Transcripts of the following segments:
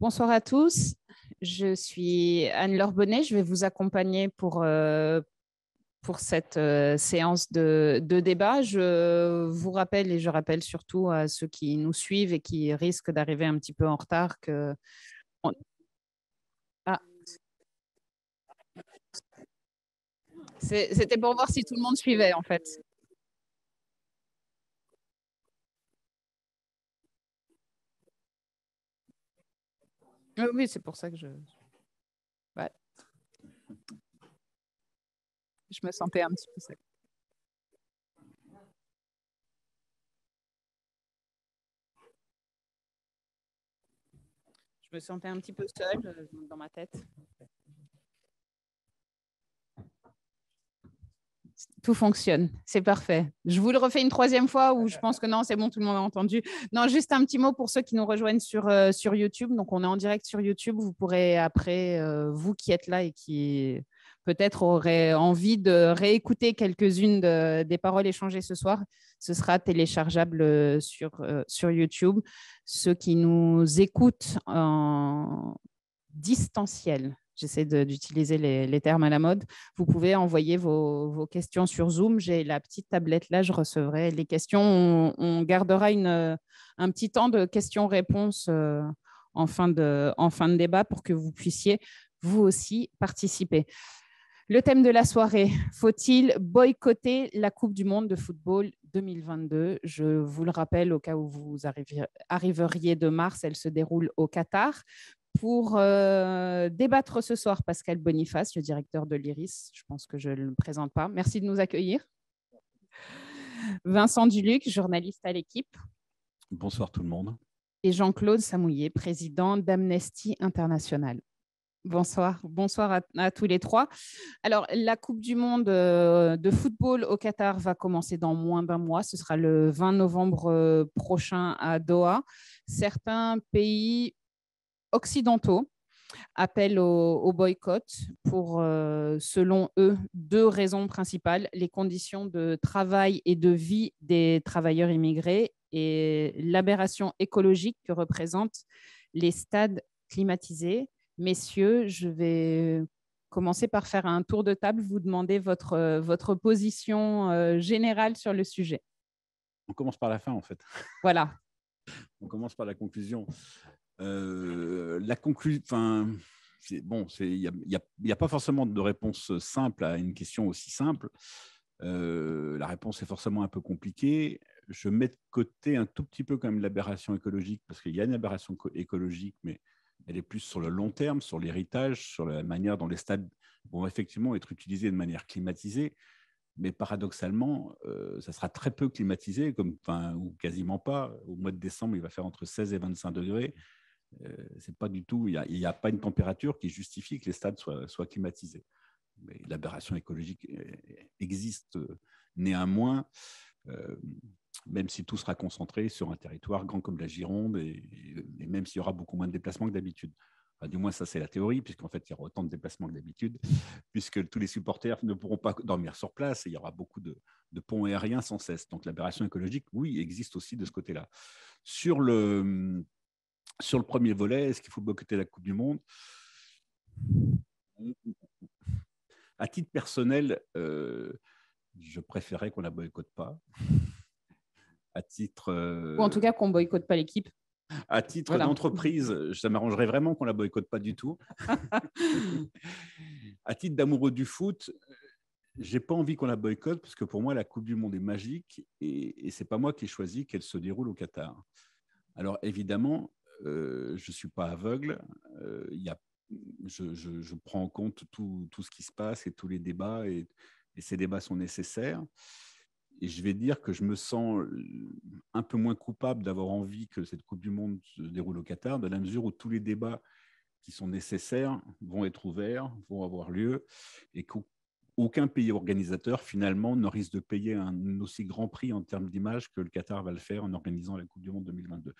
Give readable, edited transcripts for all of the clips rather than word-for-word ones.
Bonsoir à tous, je suis Anne-Laure Bonnet, je vais vous accompagner pour cette séance de débat. Je vous rappelle et je rappelle surtout à ceux qui nous suivent et qui risquent d'arriver un petit peu en retard que… Ah, c'était pour voir si tout le monde suivait en fait. Oui, c'est pour ça que ouais, je me sentais un petit peu seule. Je me sentais un petit peu seule dans ma tête. Tout fonctionne, c'est parfait. Je vous le refais une troisième fois ou je pense que non, c'est bon, tout le monde a entendu. Non, juste un petit mot pour ceux qui nous rejoignent sur YouTube. Donc, on est en direct sur YouTube. Vous pourrez après, vous qui êtes là et qui peut-être aurez envie de réécouter quelques-unes des paroles échangées ce soir, ce sera téléchargeable sur YouTube. Ceux qui nous écoutent en distanciel, j'essaie d'utiliser les termes à la mode. Vous pouvez envoyer vos questions sur Zoom. J'ai la petite tablette là, je recevrai les questions. On gardera un petit temps de questions-réponses en fin de débat pour que vous puissiez vous aussi participer. Le thème de la soirée, faut-il boycotter la Coupe du Monde de football 2022? Je vous le rappelle au cas où vous arriveriez de mars, elle se déroule au Qatar. Pour débattre ce soir, Pascal Boniface, le directeur de l'IRIS. Je pense que je ne le présente pas. Merci de nous accueillir. Vincent Duluc, journaliste à l'équipe. Bonsoir tout le monde. Et Jean-Claude Samouillet, président d'Amnesty International. Bonsoir à tous les trois. Alors, la Coupe du Monde de football au Qatar va commencer dans moins d'un mois. Ce sera le 20 novembre prochain à Doha. Certains pays occidentaux appellent au boycott pour, selon eux, deux raisons principales: les conditions de travail et de vie des travailleurs immigrés et l'aberration écologique que représentent les stades climatisés. Messieurs, je vais commencer par faire un tour de table, vous demander votre position générale sur le sujet. On commence par la fin, en fait. Voilà. On commence par la conclusion. La conclusion, enfin, bon, il n'y a pas forcément de réponse simple à une question aussi simple. La réponse est forcément un peu compliquée. Je mets de côté un tout petit peu quand même l'aberration écologique, parce qu'il y a une aberration écologique, mais elle est plus sur le long terme, sur l'héritage, sur la manière dont les stades vont effectivement être utilisés de manière climatisée. Mais paradoxalement, ça sera très peu climatisé, ou quasiment pas. Au mois de décembre, il va faire entre 16 et 25 degrés. C'est pas du tout, il n'y a pas une température qui justifie que les stades soient climatisés. Mais l'aberration écologique existe néanmoins, même si tout sera concentré sur un territoire grand comme la Gironde, et même s'il y aura beaucoup moins de déplacements que d'habitude. Enfin, du moins, ça, c'est la théorie, puisqu'en fait, il y aura autant de déplacements que d'habitude, puisque tous les supporters ne pourront pas dormir sur place, et il y aura beaucoup de ponts aériens sans cesse. Donc, l'aberration écologique, oui, existe aussi de ce côté-là. Sur le premier volet, est-ce qu'il faut boycotter la Coupe du Monde? À titre personnel, je préférais qu'on ne la boycotte pas. À titre, Ou en tout cas, qu'on ne boycotte pas l'équipe. À titre d'entreprise, ça m'arrangerait vraiment qu'on ne la boycotte pas du tout. À titre d'amoureux du foot, je n'ai pas envie qu'on la boycotte, parce que pour moi, la Coupe du Monde est magique, et ce n'est pas moi qui ai choisi qu'elle se déroule au Qatar. Alors évidemment, je ne suis pas aveugle. Je prends en compte tout ce qui se passe et tous les débats, et ces débats sont nécessaires. Et je vais dire que je me sens un peu moins coupable d'avoir envie que cette Coupe du Monde se déroule au Qatar, dans la mesure où tous les débats qui sont nécessaires vont être ouverts, vont avoir lieu, et qu'aucun pays organisateur, finalement, ne risque de payer un aussi grand prix en termes d'image que le Qatar va le faire en organisant la Coupe du Monde 2022.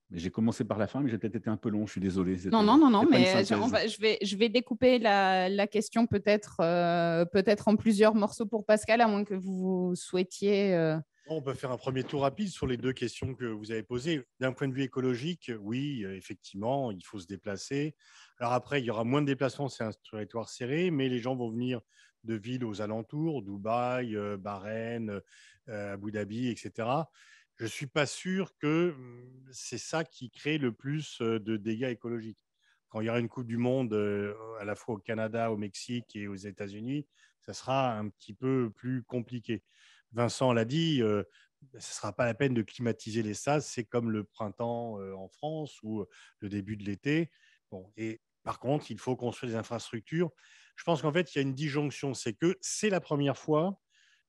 Mais j'ai commencé par la fin, mais j'ai peut-être été un peu long, je suis désolé. Non, mais je vais découper la question peut-être en plusieurs morceaux pour Pascal, à moins que vous souhaitiez On peut faire un premier tour rapide sur les deux questions que vous avez posées. D'un point de vue écologique, oui, effectivement, il faut se déplacer. Alors après, il y aura moins de déplacements, c'est un territoire serré, mais les gens vont venir de villes aux alentours, Dubaï, Bahreïn, Abu Dhabi, etc. Je ne suis pas sûr que c'est ça qui crée le plus de dégâts écologiques. Quand il y aura une Coupe du Monde à la fois au Canada, au Mexique et aux États-Unis, ça sera un petit peu plus compliqué. Vincent l'a dit, ce ne sera pas la peine de climatiser les stades, c'est comme le printemps en France ou le début de l'été. Bon, et par contre, il faut construire des infrastructures. Je pense qu'en fait, il y a une disjonction, c'est que c'est la première fois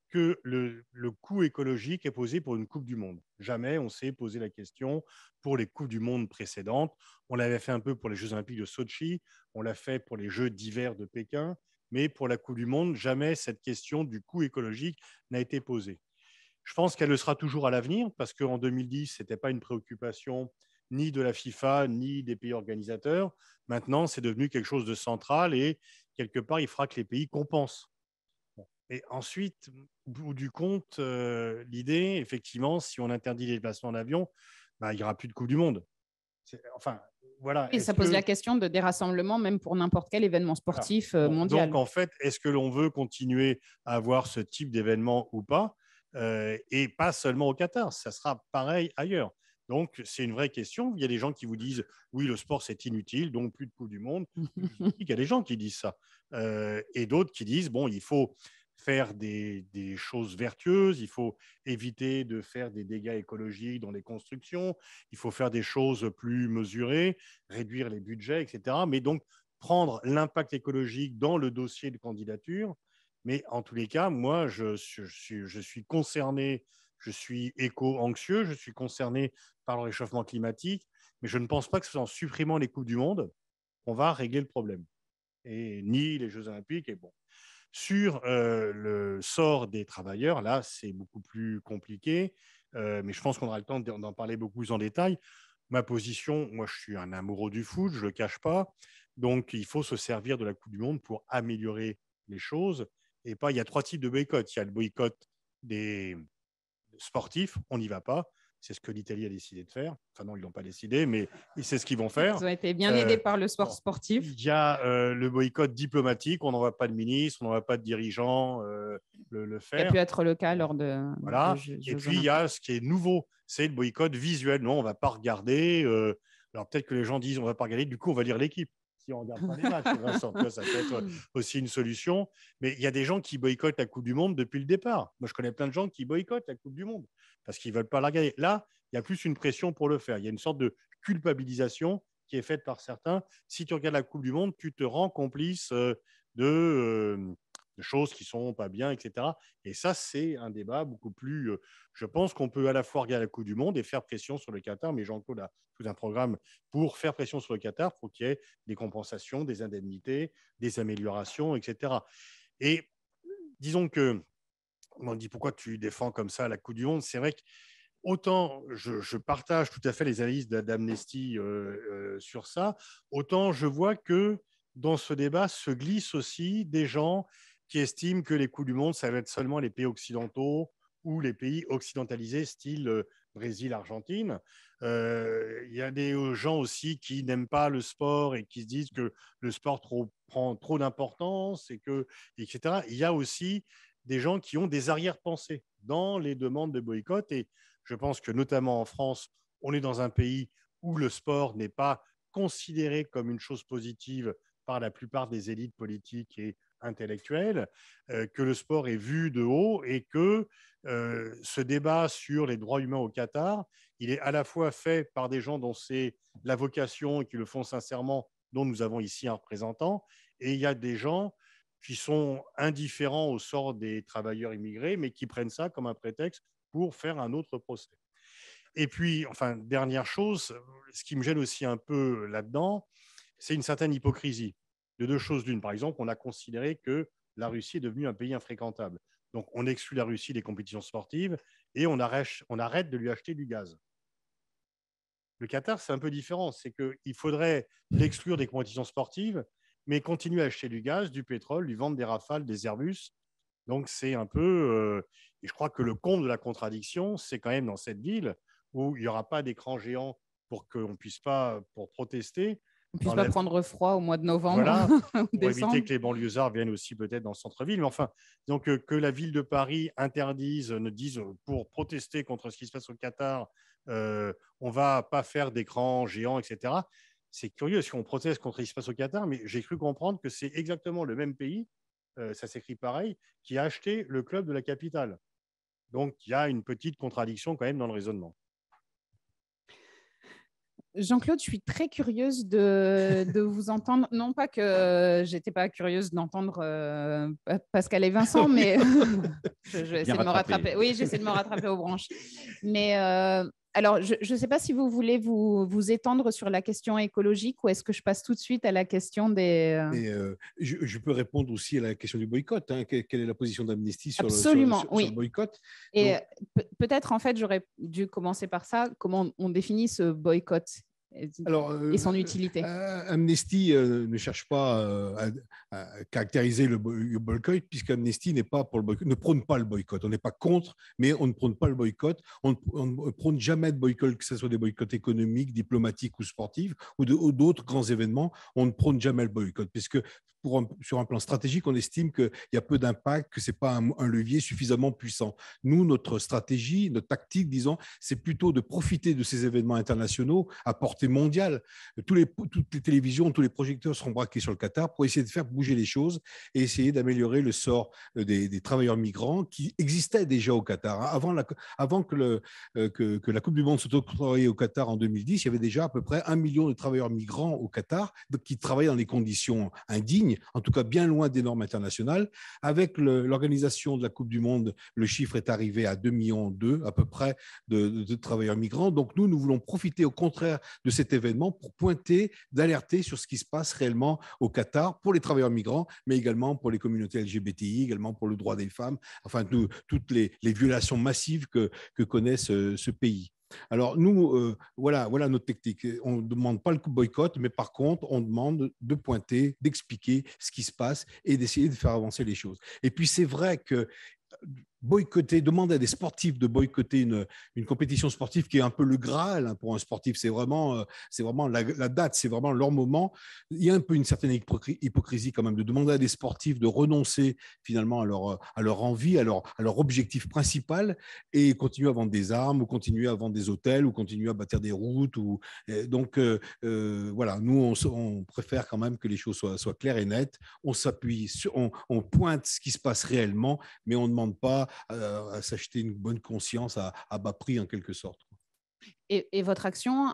que le coût écologique est posé pour une Coupe du Monde. Jamais on s'est posé la question pour les Coupes du Monde précédentes. On l'avait fait un peu pour les Jeux Olympiques de Sochi, on l'a fait pour les Jeux d'hiver de Pékin, mais pour la Coupe du Monde, jamais cette question du coût écologique n'a été posée. Je pense qu'elle le sera toujours à l'avenir parce qu'en 2010, ce n'était pas une préoccupation ni de la FIFA, ni des pays organisateurs. Maintenant, c'est devenu quelque chose de central et quelque part, il faudra que les pays compensent. Et ensuite, au bout du compte, l'idée, effectivement, si on interdit les déplacements en avion, bah, il n'y aura plus de Coupe du Monde. Enfin, voilà. Et ça pose la question de des rassemblements, même pour n'importe quel événement sportif mondial. Donc, en fait, est-ce que l'on veut continuer à avoir ce type d'événement ou pas et pas seulement au Qatar, ça sera pareil ailleurs. Donc, c'est une vraie question. Il y a des gens qui vous disent oui, le sport, c'est inutile, donc plus de Coupe du Monde. Il y a des gens qui disent ça. Et d'autres qui disent bon, il faut faire des choses vertueuses, il faut éviter de faire des dégâts écologiques dans les constructions, il faut faire des choses plus mesurées, réduire les budgets, etc. Mais donc, prendre l'impact écologique dans le dossier de candidature. Mais en tous les cas, moi, je suis concerné, je suis éco-anxieux, je suis concerné par le réchauffement climatique, mais je ne pense pas que c'est en supprimant les Coupes du Monde qu'on va régler le problème. Et ni les Jeux Olympiques. Et bon. Sur le sort des travailleurs, là, c'est beaucoup plus compliqué, mais je pense qu'on aura le temps d'en parler beaucoup plus en détail. Ma position, moi, je suis un amoureux du foot, je ne le cache pas. Donc, il faut se servir de la Coupe du Monde pour améliorer les choses. Et pas, il y a trois types de boycott. Il y a le boycott des sportifs, on n'y va pas. C'est ce que l'Italie a décidé de faire. Enfin non, ils l'ont pas décidé, mais c'est ce qu'ils vont faire. Ils ont été bien aidés par le sport sportif. Il y a le boycott diplomatique. On n'envoie pas de ministre, on n'envoie pas de dirigeants le faire. Ça a pu être le cas lors de. Voilà. De et puis, il y a ce qui est nouveau, c'est le boycott visuel. Non, on ne va pas regarder. Alors, peut-être que les gens disent on ne va pas regarder. Du coup, on va lire l'équipe. Si on ne regarde pas les matchs, Vincent, ça peut être aussi une solution. Mais il y a des gens qui boycottent la Coupe du Monde depuis le départ. Moi, je connais plein de gens qui boycottent la Coupe du Monde parce qu'ils ne veulent pas la regarder. Là, il y a plus une pression pour le faire. Il y a une sorte de culpabilisation qui est faite par certains. Si tu regardes la Coupe du Monde, tu te rends complice de choses qui ne sont pas bien, etc. Et ça, c'est un débat beaucoup plus. Je pense qu'on peut à la fois regarder la Coupe du Monde et faire pression sur le Qatar, mais Jean-Claude a tout un programme pour faire pression sur le Qatar pour qu'il y ait des compensations, des indemnités, des améliorations, etc. Et disons que, on dit pourquoi tu défends comme ça la Coupe du Monde, c'est vrai que autant je partage tout à fait les analyses d'Amnesty sur ça, autant je vois que dans ce débat se glissent aussi des gens qui estiment que les Coupes du Monde, ça va être seulement les pays occidentaux ou les pays occidentalisés, style Brésil, Argentine. Il y a des gens aussi qui n'aiment pas le sport et qui se disent que le sport prend trop d'importance, etc. Il y a aussi des gens qui ont des arrière-pensées dans les demandes de boycott. Et je pense que notamment en France, on est dans un pays où le sport n'est pas considéré comme une chose positive par la plupart des élites politiques et intellectuelles, que le sport est vu de haut et que ce débat sur les droits humains au Qatar, il est à la fois fait par des gens dont c'est la vocation et qui le font sincèrement, dont nous avons ici un représentant, et il y a des gens qui sont indifférents au sort des travailleurs immigrés, mais qui prennent ça comme un prétexte pour faire un autre procès. Et puis, enfin, dernière chose, ce qui me gêne aussi un peu là-dedans, c'est une certaine hypocrisie. De deux choses l'une. Par exemple, on a considéré que la Russie est devenue un pays infréquentable. Donc, on exclut la Russie des compétitions sportives et on arrête de lui acheter du gaz. Le Qatar, c'est un peu différent. C'est qu'il faudrait l'exclure des compétitions sportives, mais continuer à acheter du gaz, du pétrole, lui vendre des Rafales, des Airbus. Donc, c'est un peu… et je crois que le comble de la contradiction, c'est quand même dans cette ville où il n'y aura pas d'écran géant pour qu'on puisse pas pour protester. On ne puisse pas prendre froid au mois de novembre Voilà, ou pour décembre. éviter que les banlieusards viennent aussi peut-être dans le centre-ville. Mais enfin, donc que la ville de Paris ne dise pour protester contre ce qui se passe au Qatar, on ne va pas faire d'écran géant, etc. C'est curieux si on proteste contre ce qui se passe au Qatar, mais j'ai cru comprendre que c'est exactement le même pays, ça s'écrit pareil, qui a acheté le club de la capitale. Donc, il y a une petite contradiction quand même dans le raisonnement. Jean-Claude, je suis très curieuse de vous entendre. Non pas que j'étais pas curieuse d'entendre Pascal et Vincent, mais je vais essayer de me rattraper. Oui, j'essaie de me rattraper aux branches. Mais alors, je ne sais pas si vous voulez vous étendre sur la question écologique ou est-ce que je passe tout de suite à la question des… Je peux répondre aussi à la question du boycott. Hein. Quelle est la position d'Amnesty sur le boycott? Et peut-être, en fait, j'aurais dû commencer par ça. Comment on définit ce boycott et son utilité? Amnesty ne cherche pas à caractériser le boycott, puisque Amnesty n'est pas pour le boycott, ne prône pas le boycott. On n'est pas contre, mais on ne prône pas le boycott. On ne prône jamais de boycott, que ce soit des boycotts économiques, diplomatiques ou sportifs, ou d'autres grands événements. On ne prône jamais le boycott, puisque sur un plan stratégique, on estime qu'il y a peu d'impact, que ce n'est pas un levier suffisamment puissant. Nous, notre stratégie, notre tactique, disons, c'est plutôt de profiter de ces événements internationaux à portée mondiale. Toutes les télévisions, tous les projecteurs seront braqués sur le Qatar pour essayer de faire bouger les choses et essayer d'améliorer le sort des travailleurs migrants qui existaient déjà au Qatar. Avant que la Coupe du Monde soit octroyée au Qatar en 2010, il y avait déjà à peu près 1 million de travailleurs migrants au Qatar qui travaillaient dans des conditions indignes, en tout cas bien loin des normes internationales. Avec l'organisation de la Coupe du Monde, le chiffre est arrivé à 2,2 millions à peu près de travailleurs migrants. Donc nous voulons profiter au contraire de cet événement pour pointer, d'alerter sur ce qui se passe réellement au Qatar pour les travailleurs migrants, mais également pour les communautés LGBTI, également pour le droit des femmes, enfin toutes les violations massives que connaît ce pays. Alors nous, voilà notre technique. On ne demande pas le boycott, mais par contre, on demande de pointer, d'expliquer ce qui se passe et d'essayer de faire avancer les choses. Et puis c'est vrai que demander à des sportifs de boycotter une compétition sportive qui est un peu le Graal hein, pour un sportif, c'est vraiment la date, c'est vraiment leur moment. Il y a un peu une certaine hypocrisie quand même de demander à des sportifs de renoncer finalement à leur envie, à leur objectif principal et continuer à vendre des armes ou continuer à vendre des hôtels ou continuer à bâtir des routes. Donc voilà, nous on préfère quand même que les choses soient claires et nettes. On s'appuie, on pointe ce qui se passe réellement, mais on ne demande pas à s'acheter une bonne conscience à bas prix en quelque sorte. Et votre action,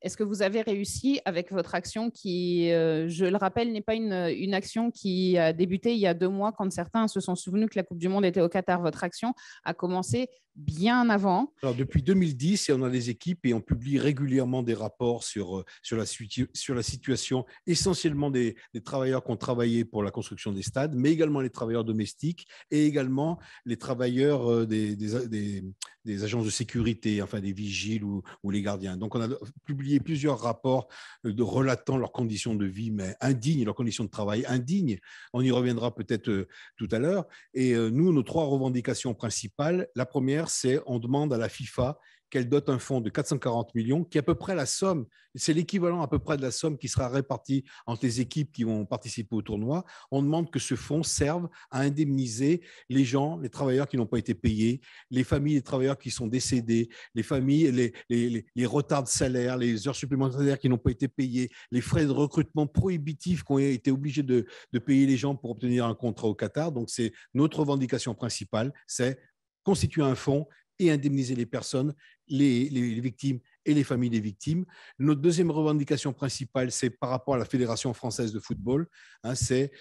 est-ce que vous avez réussi avec votre action qui, je le rappelle, n'est pas une action qui a débuté il y a 2 mois quand certains se sont souvenus que la Coupe du Monde était au Qatar. Votre action a commencé bien avant. Alors, depuis 2010, on a des équipes et on publie régulièrement des rapports sur la situation essentiellement des travailleurs qui ont travaillé pour la construction des stades, mais également les travailleurs domestiques et également les travailleurs des agences de sécurité, enfin des vigiles ou les gardiens. Donc, on a publié plusieurs rapports relatant leurs conditions de vie mais indignes, leurs conditions de travail indignes. On y reviendra peut-être tout à l'heure. Et nous, nos 3 revendications principales, la première, c'est on demande à la FIFA qu'elle dote un fonds de 440 millions, qui est à peu près la somme, c'est l'équivalent à peu près de la somme qui sera répartie entre les équipes qui vont participer au tournoi. On demande que ce fonds serve à indemniser les gens, les travailleurs qui n'ont pas été payés, les familles des travailleurs qui sont décédés, les familles, les retards de salaire, les heures supplémentaires qui n'ont pas été payées, les frais de recrutement prohibitifs qui ont été obligés de payer les gens pour obtenir un contrat au Qatar. Donc, c'est notre revendication principale, c'est constituer un fonds et indemniser les personnes, les victimes et les familles des victimes. Notre deuxième revendication principale, c'est par rapport à la Fédération française de football, hein, c'est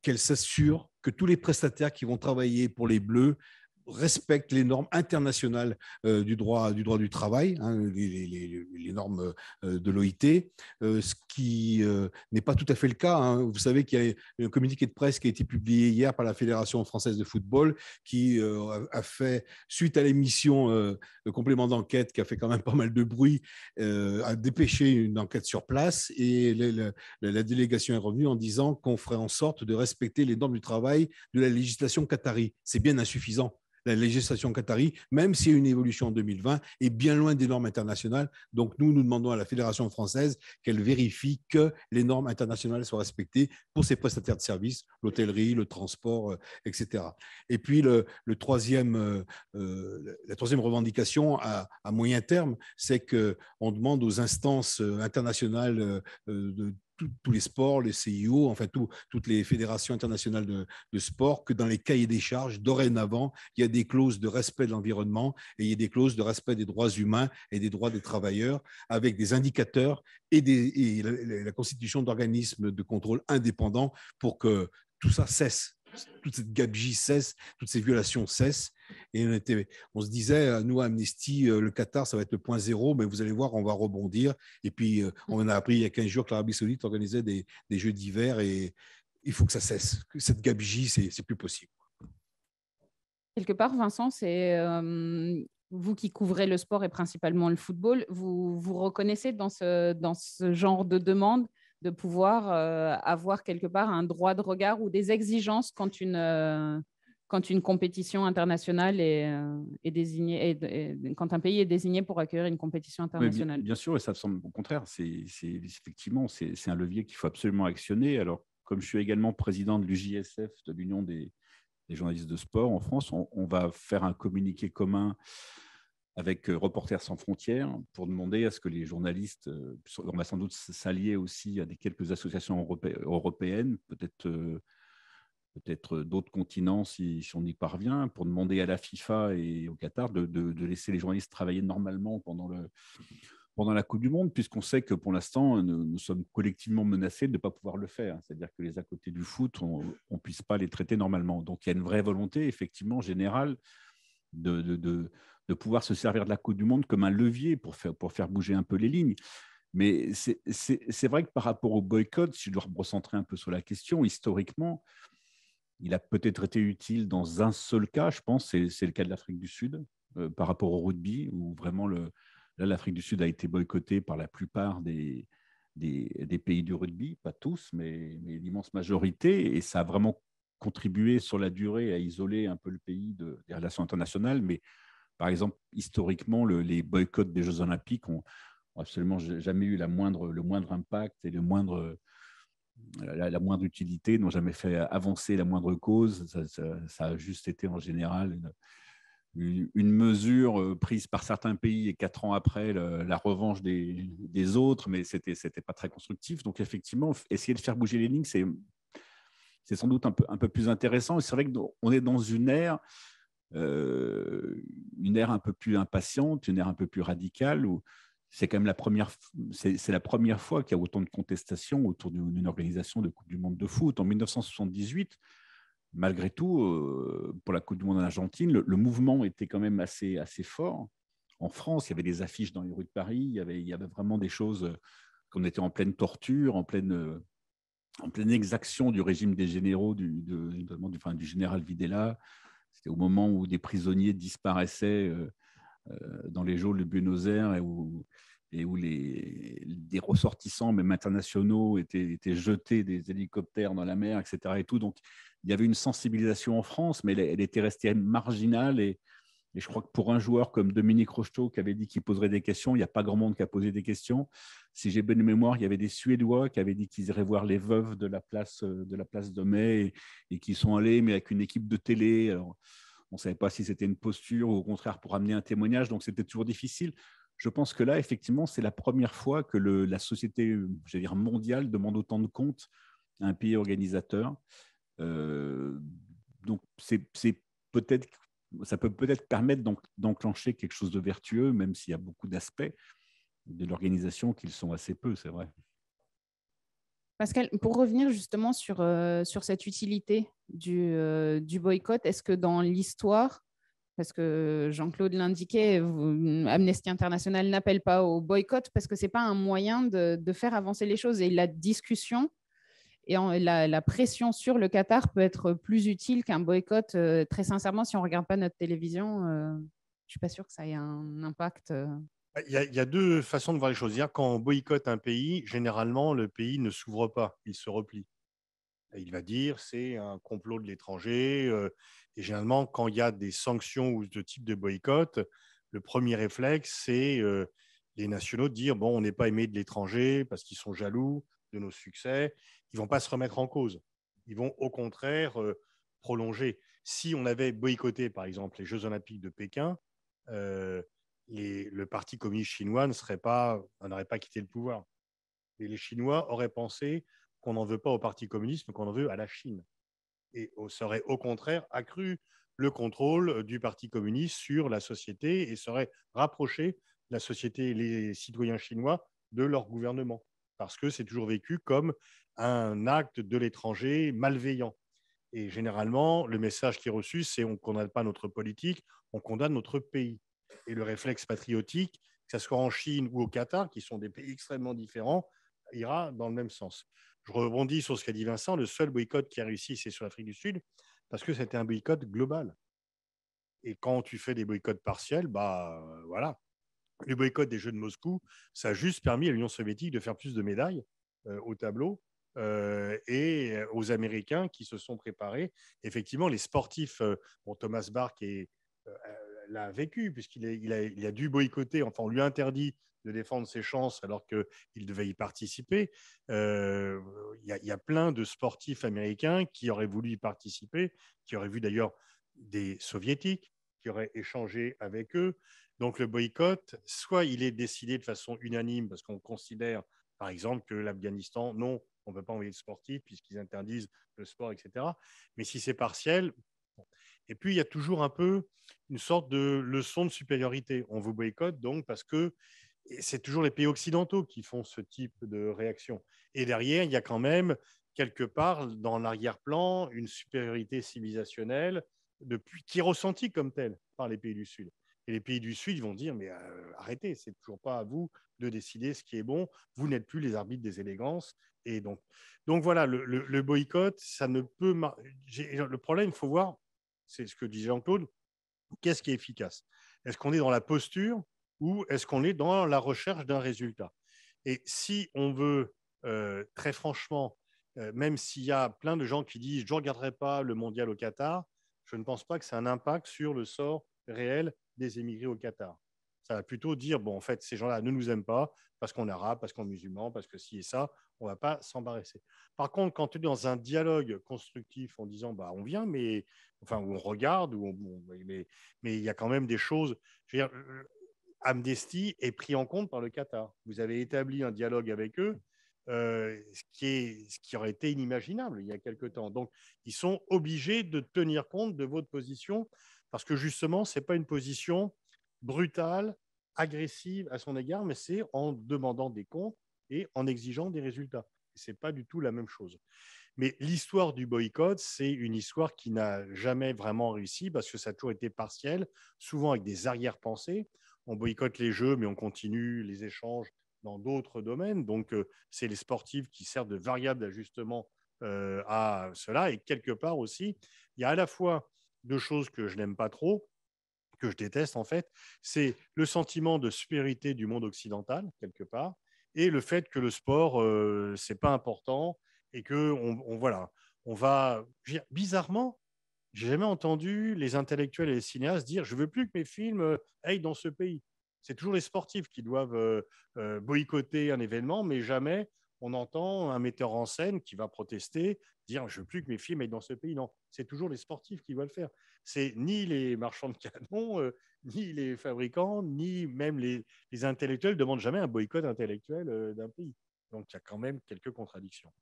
qu'elle s'assure que tous les prestataires qui vont travailler pour les Bleus respectent les normes internationales du droit du travail, hein, les normes de l'OIT, ce qui n'est pas tout à fait le cas. Hein. Vous savez qu'il y a un communiqué de presse qui a été publié hier par la Fédération française de football qui a fait, suite à l'émission Complément d'enquête, qui a fait quand même pas mal de bruit, a dépêché une enquête sur place et la délégation est revenue en disant qu'on ferait en sorte de respecter les normes du travail de la législation qatari. C'est bien insuffisant. La législation qatari, même s'il y a une évolution en 2020, est bien loin des normes internationales. Donc, nous demandons à la Fédération française qu'elle vérifie que les normes internationales soient respectées pour ses prestataires de services, l'hôtellerie, le transport, etc. Et puis, la troisième revendication à moyen terme, c'est qu'on demande aux instances internationales de tous les sports, les CIO, enfin toutes les fédérations internationales de sport, que dans les cahiers des charges, dorénavant, il y a des clauses de respect de l'environnement et il y a des clauses de respect des droits humains et des droits des travailleurs, avec des indicateurs et la constitution d'organismes de contrôle indépendants pour que tout ça cesse. Toute cette gabegie cesse, toutes ces violations cessent. Et on se disait, nous, à Amnesty, le Qatar, ça va être le point zéro, mais vous allez voir, on va rebondir. Et puis, on a appris il y a 15 jours que l'Arabie Saoudite organisait des Jeux d'hiver et il faut que ça cesse. Cette gabegie, c'est plus possible. Quelque part, Vincent, c'est vous qui couvrez le sport et principalement le football, vous reconnaissez dans ce genre de demande de pouvoir avoir quelque part un droit de regard ou des exigences quand une compétition internationale est désignée, quand un pays est désigné pour accueillir une compétition internationale. Bien sûr, et ça me semble au contraire. Effectivement, c'est un levier qu'il faut absolument actionner. Alors, comme je suis également président de l'UJSF, de l'Union des journalistes de sport en France, on va faire un communiqué commun avec Reporters sans frontières pour demander à ce que les journalistes, on va sans doute s'allier aussi à quelques associations européennes, peut-être d'autres continents si on y parvient, pour demander à la FIFA et au Qatar de laisser les journalistes travailler normalement pendant la Coupe du Monde, puisqu'on sait que pour l'instant, nous sommes collectivement menacés de ne pas pouvoir le faire. C'est-à-dire que les à côté du foot, on ne puisse pas les traiter normalement. Donc, il y a une vraie volonté, effectivement, générale de pouvoir se servir de la Coupe du Monde comme un levier pour faire bouger un peu les lignes. Mais c'est vrai que par rapport au boycott, si je dois me recentrer un peu sur la question, historiquement, il a peut-être été utile dans un seul cas, je pense, c'est le cas de l'Afrique du Sud, par rapport au rugby, où vraiment l'Afrique du Sud a été boycottée par la plupart des pays du rugby, pas tous, mais l'immense majorité, et ça a vraiment contribué sur la durée à isoler un peu le pays des relations internationales. Mais par exemple, historiquement, les boycotts des Jeux Olympiques ont absolument jamais eu le moindre impact et la moindre utilité, n'ont jamais fait avancer la moindre cause. Ça a juste été en général une mesure prise par certains pays et 4 ans après la revanche des autres, mais c'était pas très constructif. Donc effectivement, essayer de faire bouger les lignes, c'est sans doute un peu plus intéressant. Et c'est vrai qu'on est dans une ère un peu plus impatiente, une ère un peu plus radicale, où c'est quand même la première fois qu'il y a autant de contestations autour d'une organisation de Coupe du Monde de foot. En 1978, malgré tout, pour la Coupe du Monde en Argentine, le mouvement était quand même assez fort. En France, il y avait des affiches dans les rues de Paris, il y avait vraiment des choses qu'on était en pleine torture, en pleine exaction du régime des généraux, notamment du général Videla. C'était au moment où des prisonniers disparaissaient dans les geôles de Buenos Aires et où des ressortissants, même internationaux, étaient jetés des hélicoptères dans la mer, etc. Et tout. Donc, il y avait une sensibilisation en France, mais elle était restée marginale. Et je crois que pour un joueur comme Dominique Rocheteau, qui avait dit qu'il poserait des questions, il n'y a pas grand monde qui a posé des questions. Si j'ai bonne mémoire, il y avait des Suédois qui avaient dit qu'ils iraient voir les veuves de la place de Mai et qui sont allés, mais avec une équipe de télé. Alors, on ne savait pas si c'était une posture ou au contraire pour amener un témoignage, donc c'était toujours difficile. Je pense que là, effectivement, c'est la première fois que la société, j'allais dire mondiale, demande autant de comptes à un pays organisateur. Donc, ça peut peut-être permettre d'enclencher quelque chose de vertueux, même s'il y a beaucoup d'aspects de l'organisation qui le sont assez peu, c'est vrai. Pascal, pour revenir justement sur cette utilité du boycott, est-ce que dans l'histoire, parce que Jean-Claude l'indiquait, Amnesty International n'appelle pas au boycott parce que ce n'est pas un moyen de faire avancer les choses. Et la discussion et la pression sur le Qatar peut être plus utile qu'un boycott. Très sincèrement, si on ne regarde pas notre télévision, je ne suis pas sûre que ça ait un impact. Il y a deux façons de voir les choses. Quand on boycotte un pays, généralement, le pays ne s'ouvre pas, il se replie. Et il va dire c'est un complot de l'étranger. Et généralement, quand il y a des sanctions ou de type de boycott, le premier réflexe, c'est les nationaux de dire bon, on n'est pas aimé de l'étranger parce qu'ils sont jaloux de nos succès. Ils ne vont pas se remettre en cause. Ils vont au contraire prolonger. Si on avait boycotté, par exemple, les Jeux Olympiques de Pékin, le Parti communiste chinois n'aurait pas quitté le pouvoir. Et les Chinois auraient pensé qu'on n'en veut pas au Parti communiste, mais qu'on en veut à la Chine. Et ça aurait au contraire accru le contrôle du Parti communiste sur la société et serait rapproché la société et les citoyens chinois de leur gouvernement. Parce que c'est toujours vécu comme un acte de l'étranger malveillant. Et généralement, le message qui est reçu, c'est on ne condamne pas notre politique, on condamne notre pays. Et le réflexe patriotique, que ce soit en Chine ou au Qatar, qui sont des pays extrêmement différents, ira dans le même sens. Je rebondis sur ce qu'a dit Vincent, le seul boycott qui a réussi, c'est sur l'Afrique du Sud, parce que c'était un boycott global. Et quand tu fais des boycotts partiels, voilà. Le boycott des Jeux de Moscou, ça a juste permis à l'Union soviétique de faire plus de médailles au tableau et aux Américains qui se sont préparés. Effectivement, les sportifs, Thomas Bach l'a vécu, puisqu'il a dû boycotter, enfin on lui a interdit de défendre ses chances alors qu'il devait y participer. Il y a plein de sportifs américains qui auraient voulu y participer, qui auraient vu d'ailleurs des soviétiques, qui auraient échangé avec eux. Donc le boycott, soit il est décidé de façon unanime parce qu'on considère, par exemple, que l'Afghanistan, non, on ne peut pas envoyer de sportifs puisqu'ils interdisent le sport, etc. Mais si c'est partiel, et puis il y a toujours un peu une sorte de leçon de supériorité. On vous boycotte donc parce que c'est toujours les pays occidentaux qui font ce type de réaction. Et derrière, il y a quand même quelque part dans l'arrière-plan une supériorité civilisationnelle qui est ressentie comme telle par les pays du Sud. Et les pays du Sud vont dire mais arrêtez, c'est toujours pas à vous de décider ce qui est bon. Vous n'êtes plus les arbitres des élégances. Et donc voilà, le boycott, ça ne peut. Le problème, il faut voir, c'est ce que disait Jean-Claude. Qu'est-ce qui est efficace? Est-ce qu'on est dans la posture ou est-ce qu'on est dans la recherche d'un résultat? Et si on veut, très franchement, même s'il y a plein de gens qui disent je ne regarderai pas le mondial au Qatar, je ne pense pas que c'est un impact sur le sort réel des émigrés au Qatar. Ça va plutôt dire, bon, en fait, ces gens-là ne nous aiment pas parce qu'on est arabe, parce qu'on est musulman, parce que ci et ça, on ne va pas s'embarrasser. Par contre, quand tu es dans un dialogue constructif en disant, on vient, mais enfin, où on regarde, mais il y a quand même des choses. Je veux dire, Amnesty est pris en compte par le Qatar. Vous avez établi un dialogue avec eux, ce qui aurait été inimaginable il y a quelque temps. Donc, ils sont obligés de tenir compte de votre position parce que justement, ce n'est pas une position brutale, agressive à son égard, mais c'est en demandant des comptes et en exigeant des résultats. Ce n'est pas du tout la même chose. Mais l'histoire du boycott, c'est une histoire qui n'a jamais vraiment réussi parce que ça a toujours été partiel, souvent avec des arrière-pensées. On boycotte les Jeux, mais on continue les échanges dans d'autres domaines. Donc, c'est les sportifs qui servent de variable d'ajustement à cela. Et quelque part aussi, il y a à la fois deux choses que je n'aime pas trop, que je déteste en fait, c'est le sentiment de supériorité du monde occidental, quelque part, et le fait que le sport, c'est pas important et que voilà, on va bizarrement, j'ai jamais entendu les intellectuels et les cinéastes dire je veux plus que mes films aillent dans ce pays. C'est toujours les sportifs qui doivent boycotter un événement, mais jamais on entend un metteur en scène qui va protester, dire je veux plus que mes films aillent dans ce pays. Non, c'est toujours les sportifs qui doivent le faire. C'est ni les marchands de canons, ni les fabricants, ni même les intellectuels ne demandent jamais un boycott intellectuel d'un pays. Donc il y a quand même quelques contradictions.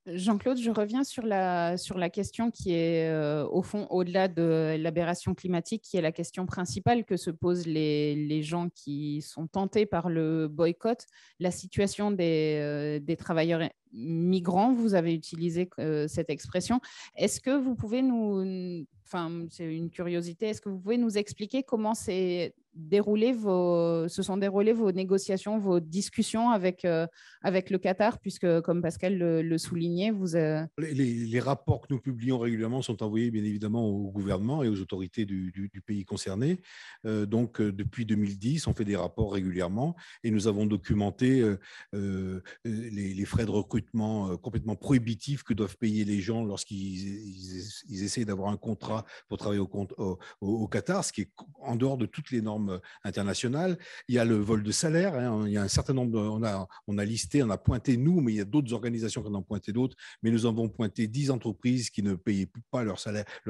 Jean-Claude, je reviens sur la question qui est au fond, au-delà de l'aberration climatique, qui est la question principale que se posent les gens qui sont tentés par le boycott, la situation des travailleurs migrants. Vous avez utilisé cette expression. Est-ce que vous pouvez nous c'est une curiosité. Est-ce que vous pouvez nous expliquer comment se sont déroulées vos négociations, vos discussions avec le Qatar, puisque, comme Pascal le soulignait, Les rapports que nous publions régulièrement sont envoyés bien évidemment au gouvernement et aux autorités du pays concerné. Depuis 2010, on fait des rapports régulièrement et nous avons documenté les frais de recrutement complètement prohibitifs que doivent payer les gens lorsqu'ils essaient d'avoir un contrat pour travailler au Qatar, ce qui est en dehors de toutes les normes internationales. Il y a le vol de salaire. Il y a un certain nombre, on a listé, on a pointé nous, mais il y a d'autres organisations qui en ont pointé d'autres. Mais nous avons pointé 10 entreprises qui ne payaient pas leurs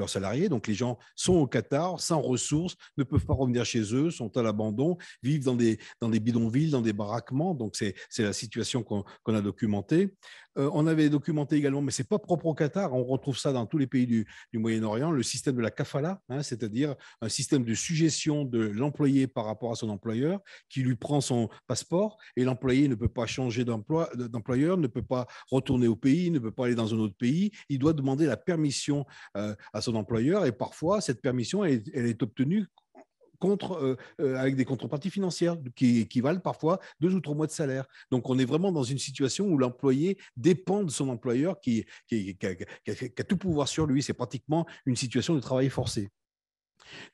salariés. Donc les gens sont au Qatar, sans ressources, ne peuvent pas revenir chez eux, sont à l'abandon, vivent dans des bidonvilles, dans des baraquements. Donc c'est la situation qu'on a documentée. On avait documenté également, mais ce n'est pas propre au Qatar, on retrouve ça dans tous les pays du Moyen-Orient, le système de la kafala, c'est-à-dire un système de suggestion de l'employé par rapport à son employeur, qui lui prend son passeport et l'employé ne peut pas changer d'employeur, ne peut pas retourner au pays, ne peut pas aller dans un autre pays. Il doit demander la permission à son employeur et parfois, cette permission, elle est obtenue avec des contreparties financières qui équivalent parfois 2 ou 3 mois de salaire. Donc, on est vraiment dans une situation où l'employé dépend de son employeur qui a tout pouvoir sur lui. C'est pratiquement une situation de travail forcé.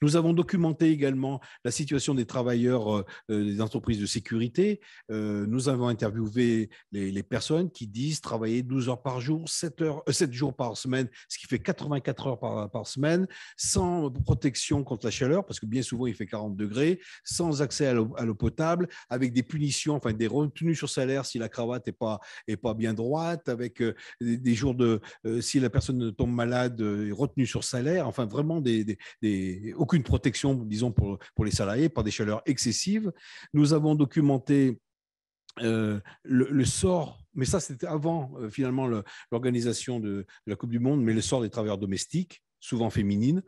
Nous avons documenté également la situation des travailleurs des entreprises de sécurité. Nous avons interviewé les personnes qui disent travailler 12 heures par jour, 7 jours par semaine, ce qui fait 84 heures par semaine, sans protection contre la chaleur, parce que bien souvent il fait 40 degrés, sans accès à l'eau potable, avec des punitions, enfin des retenues sur salaire si la cravate n'est pas bien droite, avec des jours si la personne tombe malade, retenue sur salaire, enfin vraiment aucune protection, disons, pour les salariés, par des chaleurs excessives. Nous avons documenté le sort, mais ça c'était avant finalement l'organisation de la Coupe du Monde, mais le sort des travailleurs domestiques, souvent féminines,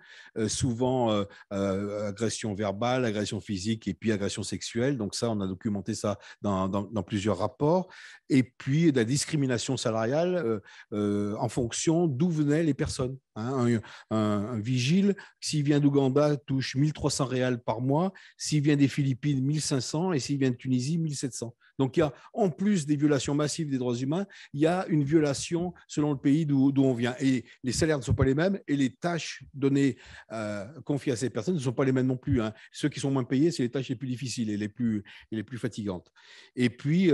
souvent agression verbale, agression physique et puis agression sexuelle. Donc ça, on a documenté ça dans plusieurs rapports. Et puis la discrimination salariale en fonction d'où venaient les personnes. Un vigile, s'il vient d'Ouganda, touche 1300 réals par mois. S'il vient des Philippines, 1500. Et s'il vient de Tunisie, 1700. Donc, il y a, en plus des violations massives des droits humains, il y a une violation selon le pays d'où on vient. Et les salaires ne sont pas les mêmes et les tâches données, confiées à ces personnes ne sont pas les mêmes non plus. Ceux qui sont moins payés, c'est les tâches les plus difficiles et les plus fatigantes. Et puis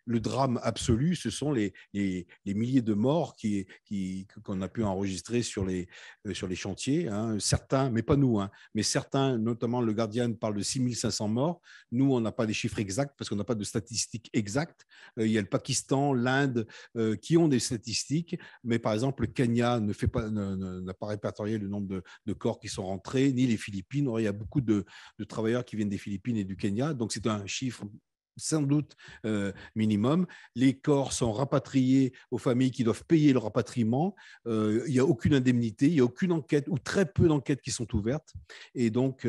le drame absolu, ce sont les milliers de morts qu'on a pu enregistrer sur les chantiers. Certains, mais pas nous, mais certains, notamment le Guardian, parle de 6500 morts. Nous, on n'a pas des chiffres exacts parce qu'on n'a pas de statistiques exactes. Il y a le Pakistan, l'Inde qui ont des statistiques, mais par exemple, le Kenya n'a pas répertorié le nombre de corps qui sont rentrés, ni les Philippines. Or, il y a beaucoup de travailleurs qui viennent des Philippines et du Kenya, donc c'est un chiffre sans doute minimum. Les corps sont rapatriés aux familles qui doivent payer le rapatriement. Il n'y a aucune indemnité, il n'y a aucune enquête ou très peu d'enquêtes qui sont ouvertes. Et donc,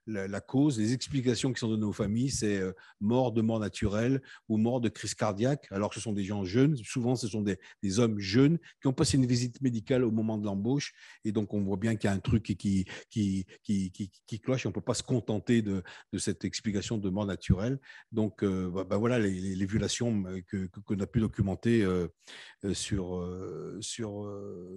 la cause, les explications qui sont données aux familles, c'est mort de mort naturelle ou mort de crise cardiaque, alors que ce sont des gens jeunes. Souvent, ce sont des hommes jeunes qui ont passé une visite médicale au moment de l'embauche. Et donc, on voit bien qu'il y a un truc qui cloche et on ne peut pas se contenter de cette explication de mort naturelle. Donc, voilà les violations qu'on a pu documenter sur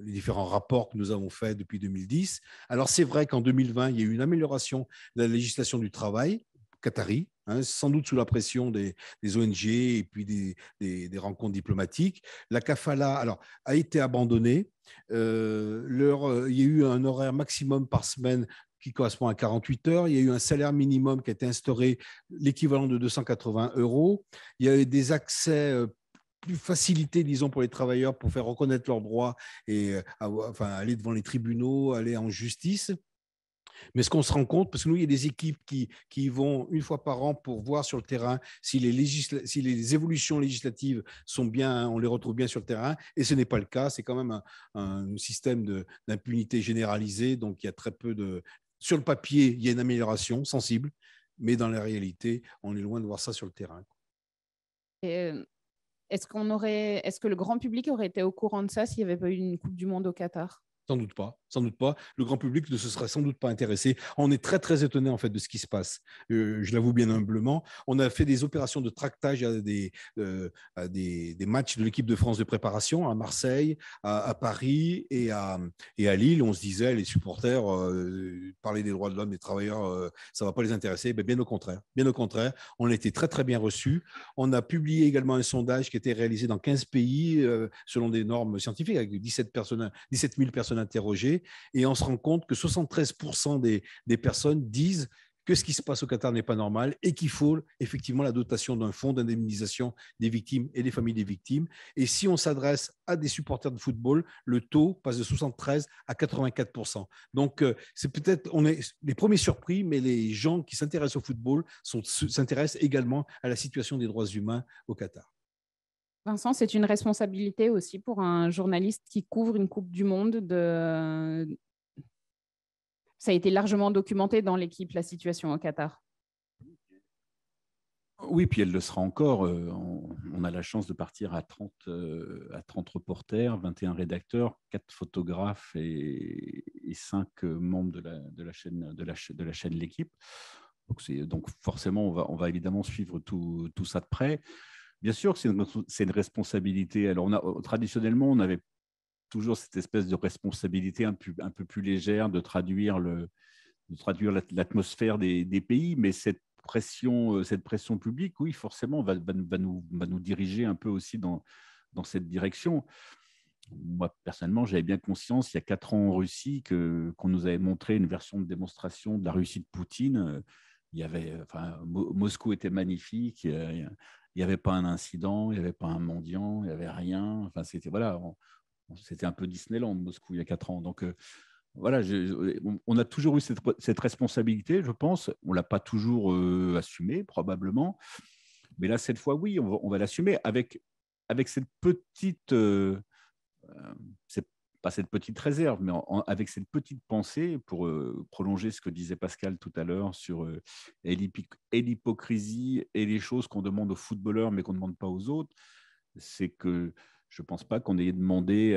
les différents rapports que nous avons faits depuis 2010. Alors, c'est vrai qu'en 2020, il y a eu une amélioration de la législation du travail qatari, sans doute sous la pression des ONG et puis des rencontres diplomatiques. La kafala a été abandonnée. Il y a eu un horaire maximum par semaine qui correspond à 48 heures. Il y a eu un salaire minimum qui a été instauré, l'équivalent de 280 €. Il y a eu des accès plus facilités, disons, pour les travailleurs pour faire reconnaître leurs droits et aller devant les tribunaux, aller en justice. Mais ce qu'on se rend compte, parce que nous, il y a des équipes qui vont une fois par an pour voir sur le terrain si les évolutions législatives sont bien, on les retrouve bien sur le terrain, et ce n'est pas le cas. C'est quand même un système d'impunité généralisée, donc il y a très peu de... Sur le papier, il y a une amélioration sensible, mais dans la réalité, on est loin de voir ça sur le terrain. Est-ce que le grand public aurait été au courant de ça s'il n'y avait pas eu une Coupe du Monde au Qatar? Sans doute pas, sans doute pas. Le grand public ne se serait sans doute pas intéressé. On est très, très étonné en fait de ce qui se passe. Je l'avoue bien humblement. On a fait des opérations de tractage à des matchs de l'équipe de France de préparation à Marseille, à Paris et à Lille. On se disait, les supporters, parler des droits de l'homme, des travailleurs, ça ne va pas les intéresser. Mais bien au contraire. Bien au contraire, on a été très, très bien reçus. On a publié également un sondage qui a été réalisé dans 15 pays selon des normes scientifiques avec 17 000 personnes interrogées, et on se rend compte que 73% des personnes disent que ce qui se passe au Qatar n'est pas normal et qu'il faut effectivement la dotation d'un fonds d'indemnisation des victimes et des familles des victimes. Et si on s'adresse à des supporters de football, le taux passe de 73 à 84%. Donc, c'est peut-être, on est les premiers surpris, mais les gens qui s'intéressent au football s'intéressent également à la situation des droits humains au Qatar. Vincent, c'est une responsabilité aussi pour un journaliste qui couvre une Coupe du Monde. Ça a été largement documenté dans l'équipe, la situation au Qatar. Oui, puis elle le sera encore. On a la chance de partir à 30 reporters, 21 rédacteurs, 4 photographes et 5 membres de la chaîne L'Équipe. Donc forcément, on va évidemment suivre tout ça de près. Bien sûr que c'est une responsabilité. Alors, traditionnellement, on avait toujours cette espèce de responsabilité un peu plus légère de traduire l'atmosphère des pays, mais cette pression publique, oui, forcément, va nous diriger un peu aussi dans cette direction. Moi, personnellement, j'avais bien conscience, il y a 4 ans en Russie, qu'on nous avait montré une version de démonstration de la Russie de Poutine. Moscou était magnifique, il n'y avait pas un incident, il n'y avait pas un mendiant, il n'y avait rien. Enfin, c'était un peu Disneyland, Moscou, il y a 4 ans. Donc, voilà, on a toujours eu cette responsabilité, je pense. On ne l'a pas toujours assumée, probablement. Mais là, cette fois, oui, on va l'assumer avec cette petite... c'est pas cette petite réserve, mais avec cette petite pensée, pour prolonger ce que disait Pascal tout à l'heure sur l'hypocrisie et les choses qu'on demande aux footballeurs, mais qu'on ne demande pas aux autres, c'est que je ne pense pas qu'on ait demandé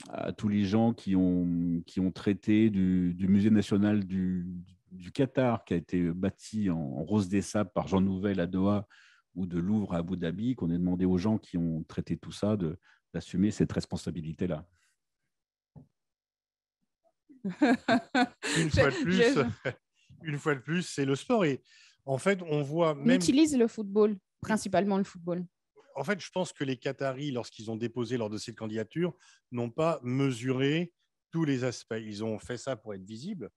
à tous les gens qui ont traité du musée national du Qatar, qui a été bâti en rose des sables par Jean Nouvel à Doha, ou de Louvre à Abu Dhabi, qu'on ait demandé aux gens qui ont traité tout ça d'assumer cette responsabilité-là. Une fois de plus, c'est le sport. Et en fait, on voit même... On utilise le football, principalement le football. En fait, je pense que les Qataris, lorsqu'ils ont déposé leur dossier de candidature, n'ont pas mesuré tous les aspects. Ils ont fait ça pour être visibles.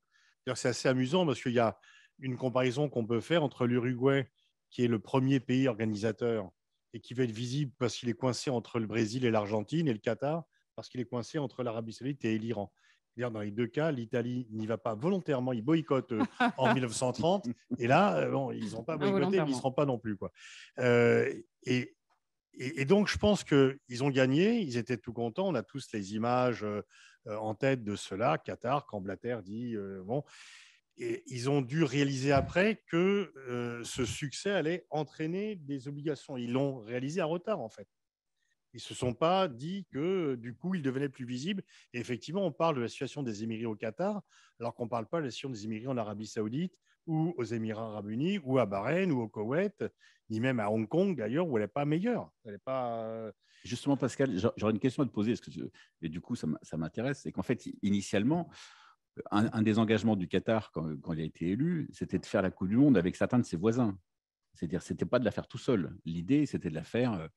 C'est assez amusant parce qu'il y a une comparaison qu'on peut faire entre l'Uruguay, qui est le premier pays organisateur et qui veut être visible parce qu'il est coincé entre le Brésil et l'Argentine, et le Qatar parce qu'il est coincé entre l'Arabie Saoudite et l'Iran. Dans les 2 cas, l'Italie n'y va pas volontairement, ils boycottent en 1930, et là, ils n'ont pas boycotté, mais ils ne seront pas non plus, quoi. Et donc, je pense qu'ils ont gagné, ils étaient tout contents. On a tous les images en tête de cela. Qatar, quand Blatter dit bon. Et ils ont dû réaliser après que ce succès allait entraîner des obligations. Ils l'ont réalisé à retard, en fait. Ils ne se sont pas dit que, du coup, ils devenaient plus visibles. Et effectivement, on parle de la situation des Émirats au Qatar, alors qu'on ne parle pas de la situation des Émirats en Arabie Saoudite, ou aux Émirats arabes unis, ou à Bahreïn, ou au Koweït, ni même à Hong Kong, d'ailleurs, où elle n'est pas meilleure. Elle n'est pas... Justement, Pascal, j'aurais une question à te poser, et du coup, ça m'intéresse. C'est qu'en fait, initialement, un des engagements du Qatar, quand il a été élu, c'était de faire la Coupe du Monde avec certains de ses voisins. C'est-à-dire, ce n'était pas de la faire tout seul. L'idée, c'était de la faire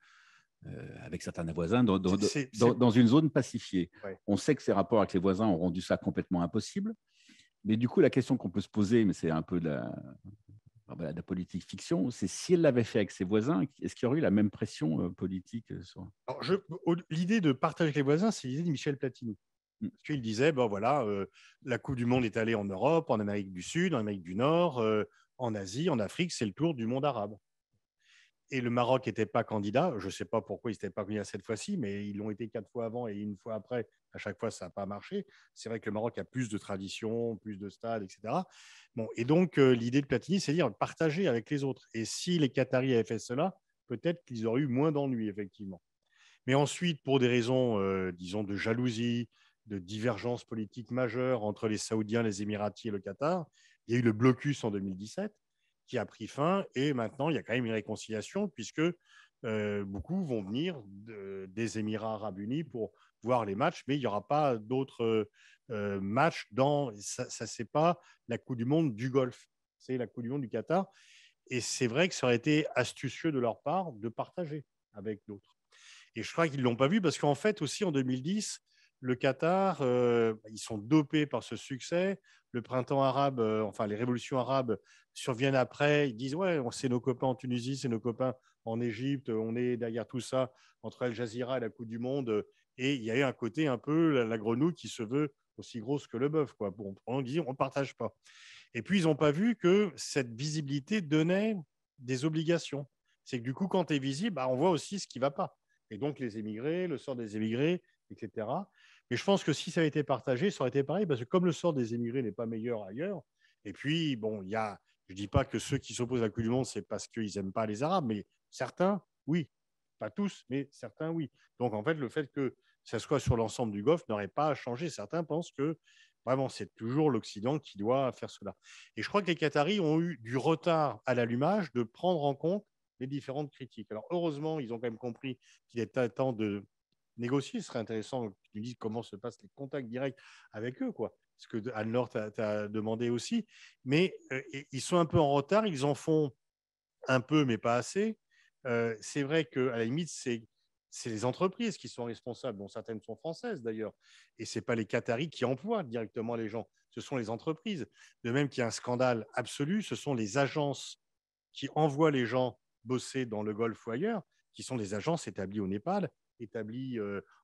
avec certains voisins dans une zone pacifiée. Ouais. On sait que ces rapports avec les voisins ont rendu ça complètement impossible. Mais du coup, la question qu'on peut se poser, mais c'est un peu de la politique fiction, c'est si elle l'avait fait avec ses voisins, est-ce qu'il y aurait eu la même pression politique L'idée de partager avec les voisins, c'est l'idée de Michel Platini. Parce qu'il disait, voilà, la Coupe du Monde est allée en Europe, en Amérique du Sud, en Amérique du Nord, en Asie, en Afrique, c'est le tour du monde arabe. Et le Maroc n'était pas candidat. Je ne sais pas pourquoi ils n'étaient pas candidats cette fois-ci, mais ils l'ont été 4 fois avant et 1 fois après. À chaque fois, ça n'a pas marché. C'est vrai que le Maroc a plus de traditions, plus de stades, etc. Bon, et donc, l'idée de Platini, c'est de dire partager avec les autres. Et si les Qataris avaient fait cela, peut-être qu'ils auraient eu moins d'ennuis, effectivement. Mais ensuite, pour des raisons, disons, de jalousie, de divergences politiques majeures entre les Saoudiens, les Émiratis et le Qatar. Il y a eu le blocus en 2017 qui a pris fin et maintenant il y a quand même une réconciliation puisque beaucoup vont venir des Émirats arabes unis pour voir les matchs, mais il n'y aura pas d'autres matchs ça c'est pas la Coupe du Monde du Golfe, c'est la Coupe du Monde du Qatar. Et c'est vrai que ça aurait été astucieux de leur part de partager avec d'autres. Et je crois qu'ils ne l'ont pas vu parce qu'en fait aussi en 2010, le Qatar, ils sont dopés par ce succès. Le printemps arabe, enfin les révolutions arabes surviennent après. Ils disent ouais, c'est nos copains en Tunisie, c'est nos copains en Égypte, on est derrière tout ça entre Al Jazeera et la Coupe du Monde. Et il y a eu un côté un peu la grenouille qui se veut aussi grosse que le bœuf, quoi. Bon, on dit on ne partage pas. Et puis ils n'ont pas vu que cette visibilité donnait des obligations. C'est que du coup, quand tu es visible, on voit aussi ce qui ne va pas. Et donc les émigrés, le sort des émigrés, etc. Mais je pense que si ça avait été partagé, ça aurait été pareil, parce que comme le sort des émigrés n'est pas meilleur ailleurs, et puis, bon, je ne dis pas que ceux qui s'opposent à la Coupe du Monde, c'est parce qu'ils n'aiment pas les Arabes, mais certains, oui. Pas tous, mais certains, oui. Donc, en fait, le fait que ça soit sur l'ensemble du Golfe n'aurait pas changé. Certains pensent que vraiment, c'est toujours l'Occident qui doit faire cela. Et je crois que les Qataris ont eu du retard à l'allumage de prendre en compte les différentes critiques. Alors, heureusement, ils ont quand même compris qu'il était temps de négocier. Ce serait intéressant que tu dises comment se passent les contacts directs avec eux, quoi. Ce que Anne-Laure t'a demandé aussi. Mais ils sont un peu en retard. Ils en font un peu, mais pas assez. C'est vrai qu'à la limite, c'est les entreprises qui sont responsables, dont certaines sont françaises d'ailleurs. Et ce n'est pas les Qataris qui emploient directement les gens, ce sont les entreprises. De même qu'il y a un scandale absolu, ce sont les agences qui envoient les gens bosser dans le Golfe ou ailleurs, qui sont des agences établies au Népal, établies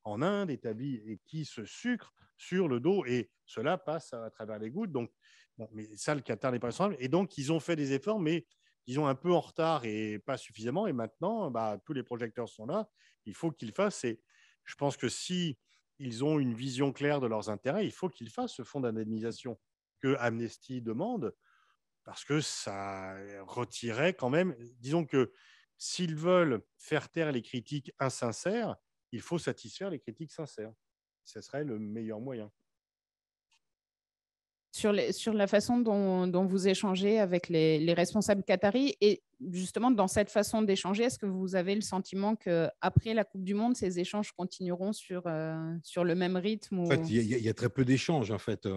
en Inde, établies et qui se sucrent sur le dos. Et cela passe à travers les gouttes. Donc, bon, mais ça, le Qatar n'est pas responsable. Et donc, ils ont fait des efforts, mais disons un peu en retard et pas suffisamment. Et maintenant, tous les projecteurs sont là. Il faut qu'ils fassent. Et je pense que si ils ont une vision claire de leurs intérêts, il faut qu'ils fassent ce fonds d'indemnisation que Amnesty demande, parce que ça retirait quand même. Disons que s'ils veulent faire taire les critiques insincères, il faut satisfaire les critiques sincères. Ce serait le meilleur moyen. Sur la façon dont vous échangez avec les responsables qataris et justement dans cette façon d'échanger, est-ce que vous avez le sentiment qu'après la Coupe du Monde, ces échanges continueront sur le même rythme ou... En fait, il y a très peu d'échanges. En fait,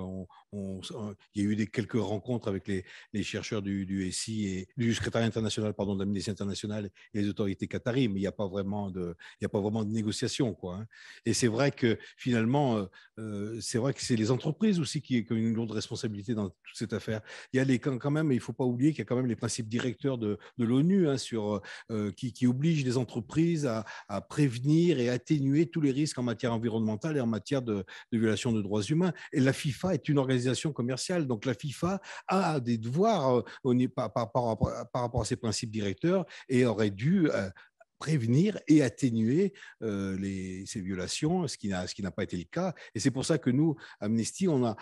il y a eu quelques rencontres avec les chercheurs du SI et du secrétariat international, pardon, de l'Amnesty International et les autorités qataries, mais il n'y a pas vraiment de négociation, quoi, hein. Et c'est vrai que finalement, c'est les entreprises aussi qui ont une lourde responsabilité dans toute cette affaire. Il y a quand même, il ne faut pas oublier qu'il y a quand même les principes directeurs de l'ONU, hein, qui obligent les entreprises à prévenir et atténuer tous les risques en matière environnementale et en matière de violation de droits humains. Et la FIFA est une organisation commerciale, donc la FIFA a des devoirs par rapport à ses principes directeurs et aurait dû prévenir et atténuer ces violations, ce qui n'a pas été le cas. Et c'est pour ça que nous, Amnesty, on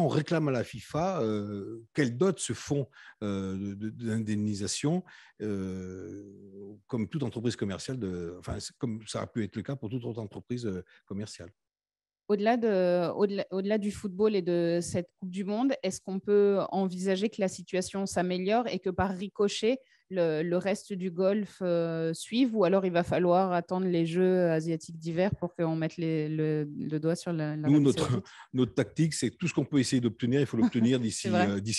réclame à la FIFA qu'elle dote ce fonds d'indemnisation, comme toute entreprise commerciale, comme ça a pu être le cas pour toute autre entreprise commerciale. Au-delà du football et de cette Coupe du Monde, est-ce qu'on peut envisager que la situation s'améliore et que par ricochet, le reste du Golfe suive, ou alors il va falloir attendre les Jeux asiatiques d'hiver pour qu'on mette le doigt sur la Nous, notre tactique, c'est tout ce qu'on peut essayer d'obtenir, il faut l'obtenir d'ici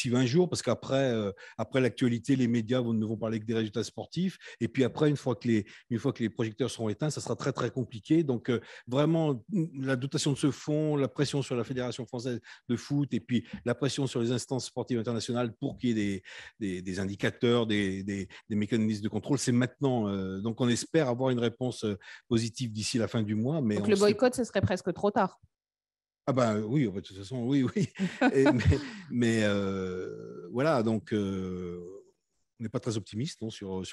20 jours, parce qu'après après l'actualité, les médias ne vont parler que des résultats sportifs. Et puis après, une fois que les projecteurs seront éteints, ça sera très, très compliqué. Donc, vraiment, la dotation de ce fonds, la pression sur la Fédération française de foot et puis la pression sur les instances sportives internationales pour qu'il y ait des indicateurs, des mécanismes de contrôle, c'est maintenant. Donc, on espère avoir une réponse positive d'ici la fin du mois. Mais donc, le boycott, ce serait presque trop tard. Ah ben oui, de toute façon, oui. Mais voilà, donc on n'est pas très optimiste non, sur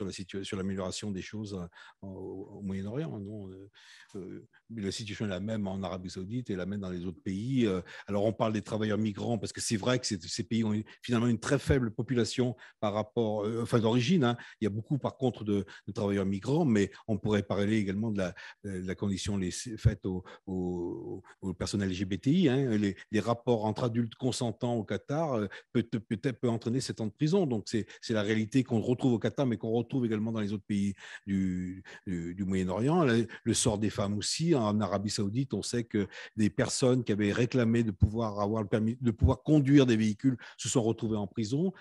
l'amélioration des choses au Moyen-Orient. Non. La situation est la même en Arabie Saoudite et la même dans les autres pays. Alors, on parle des travailleurs migrants parce que c'est vrai que ces pays ont finalement une très faible population par rapport, d'origine. Hein. Il y a beaucoup, par contre, de travailleurs migrants, mais on pourrait parler également de la condition faite aux personnes LGBTI. Hein. Les rapports entre adultes consentants au Qatar peut-être entraîner 7 ans de prison. Donc, c'est la réalité qu'on retrouve au Qatar, mais qu'on retrouve également dans les autres pays du Moyen-Orient. Le sort des femmes aussi. En Arabie Saoudite, on sait que des personnes qui avaient réclamé de pouvoir avoir le permis, de pouvoir conduire des véhicules, se sont retrouvées en prison.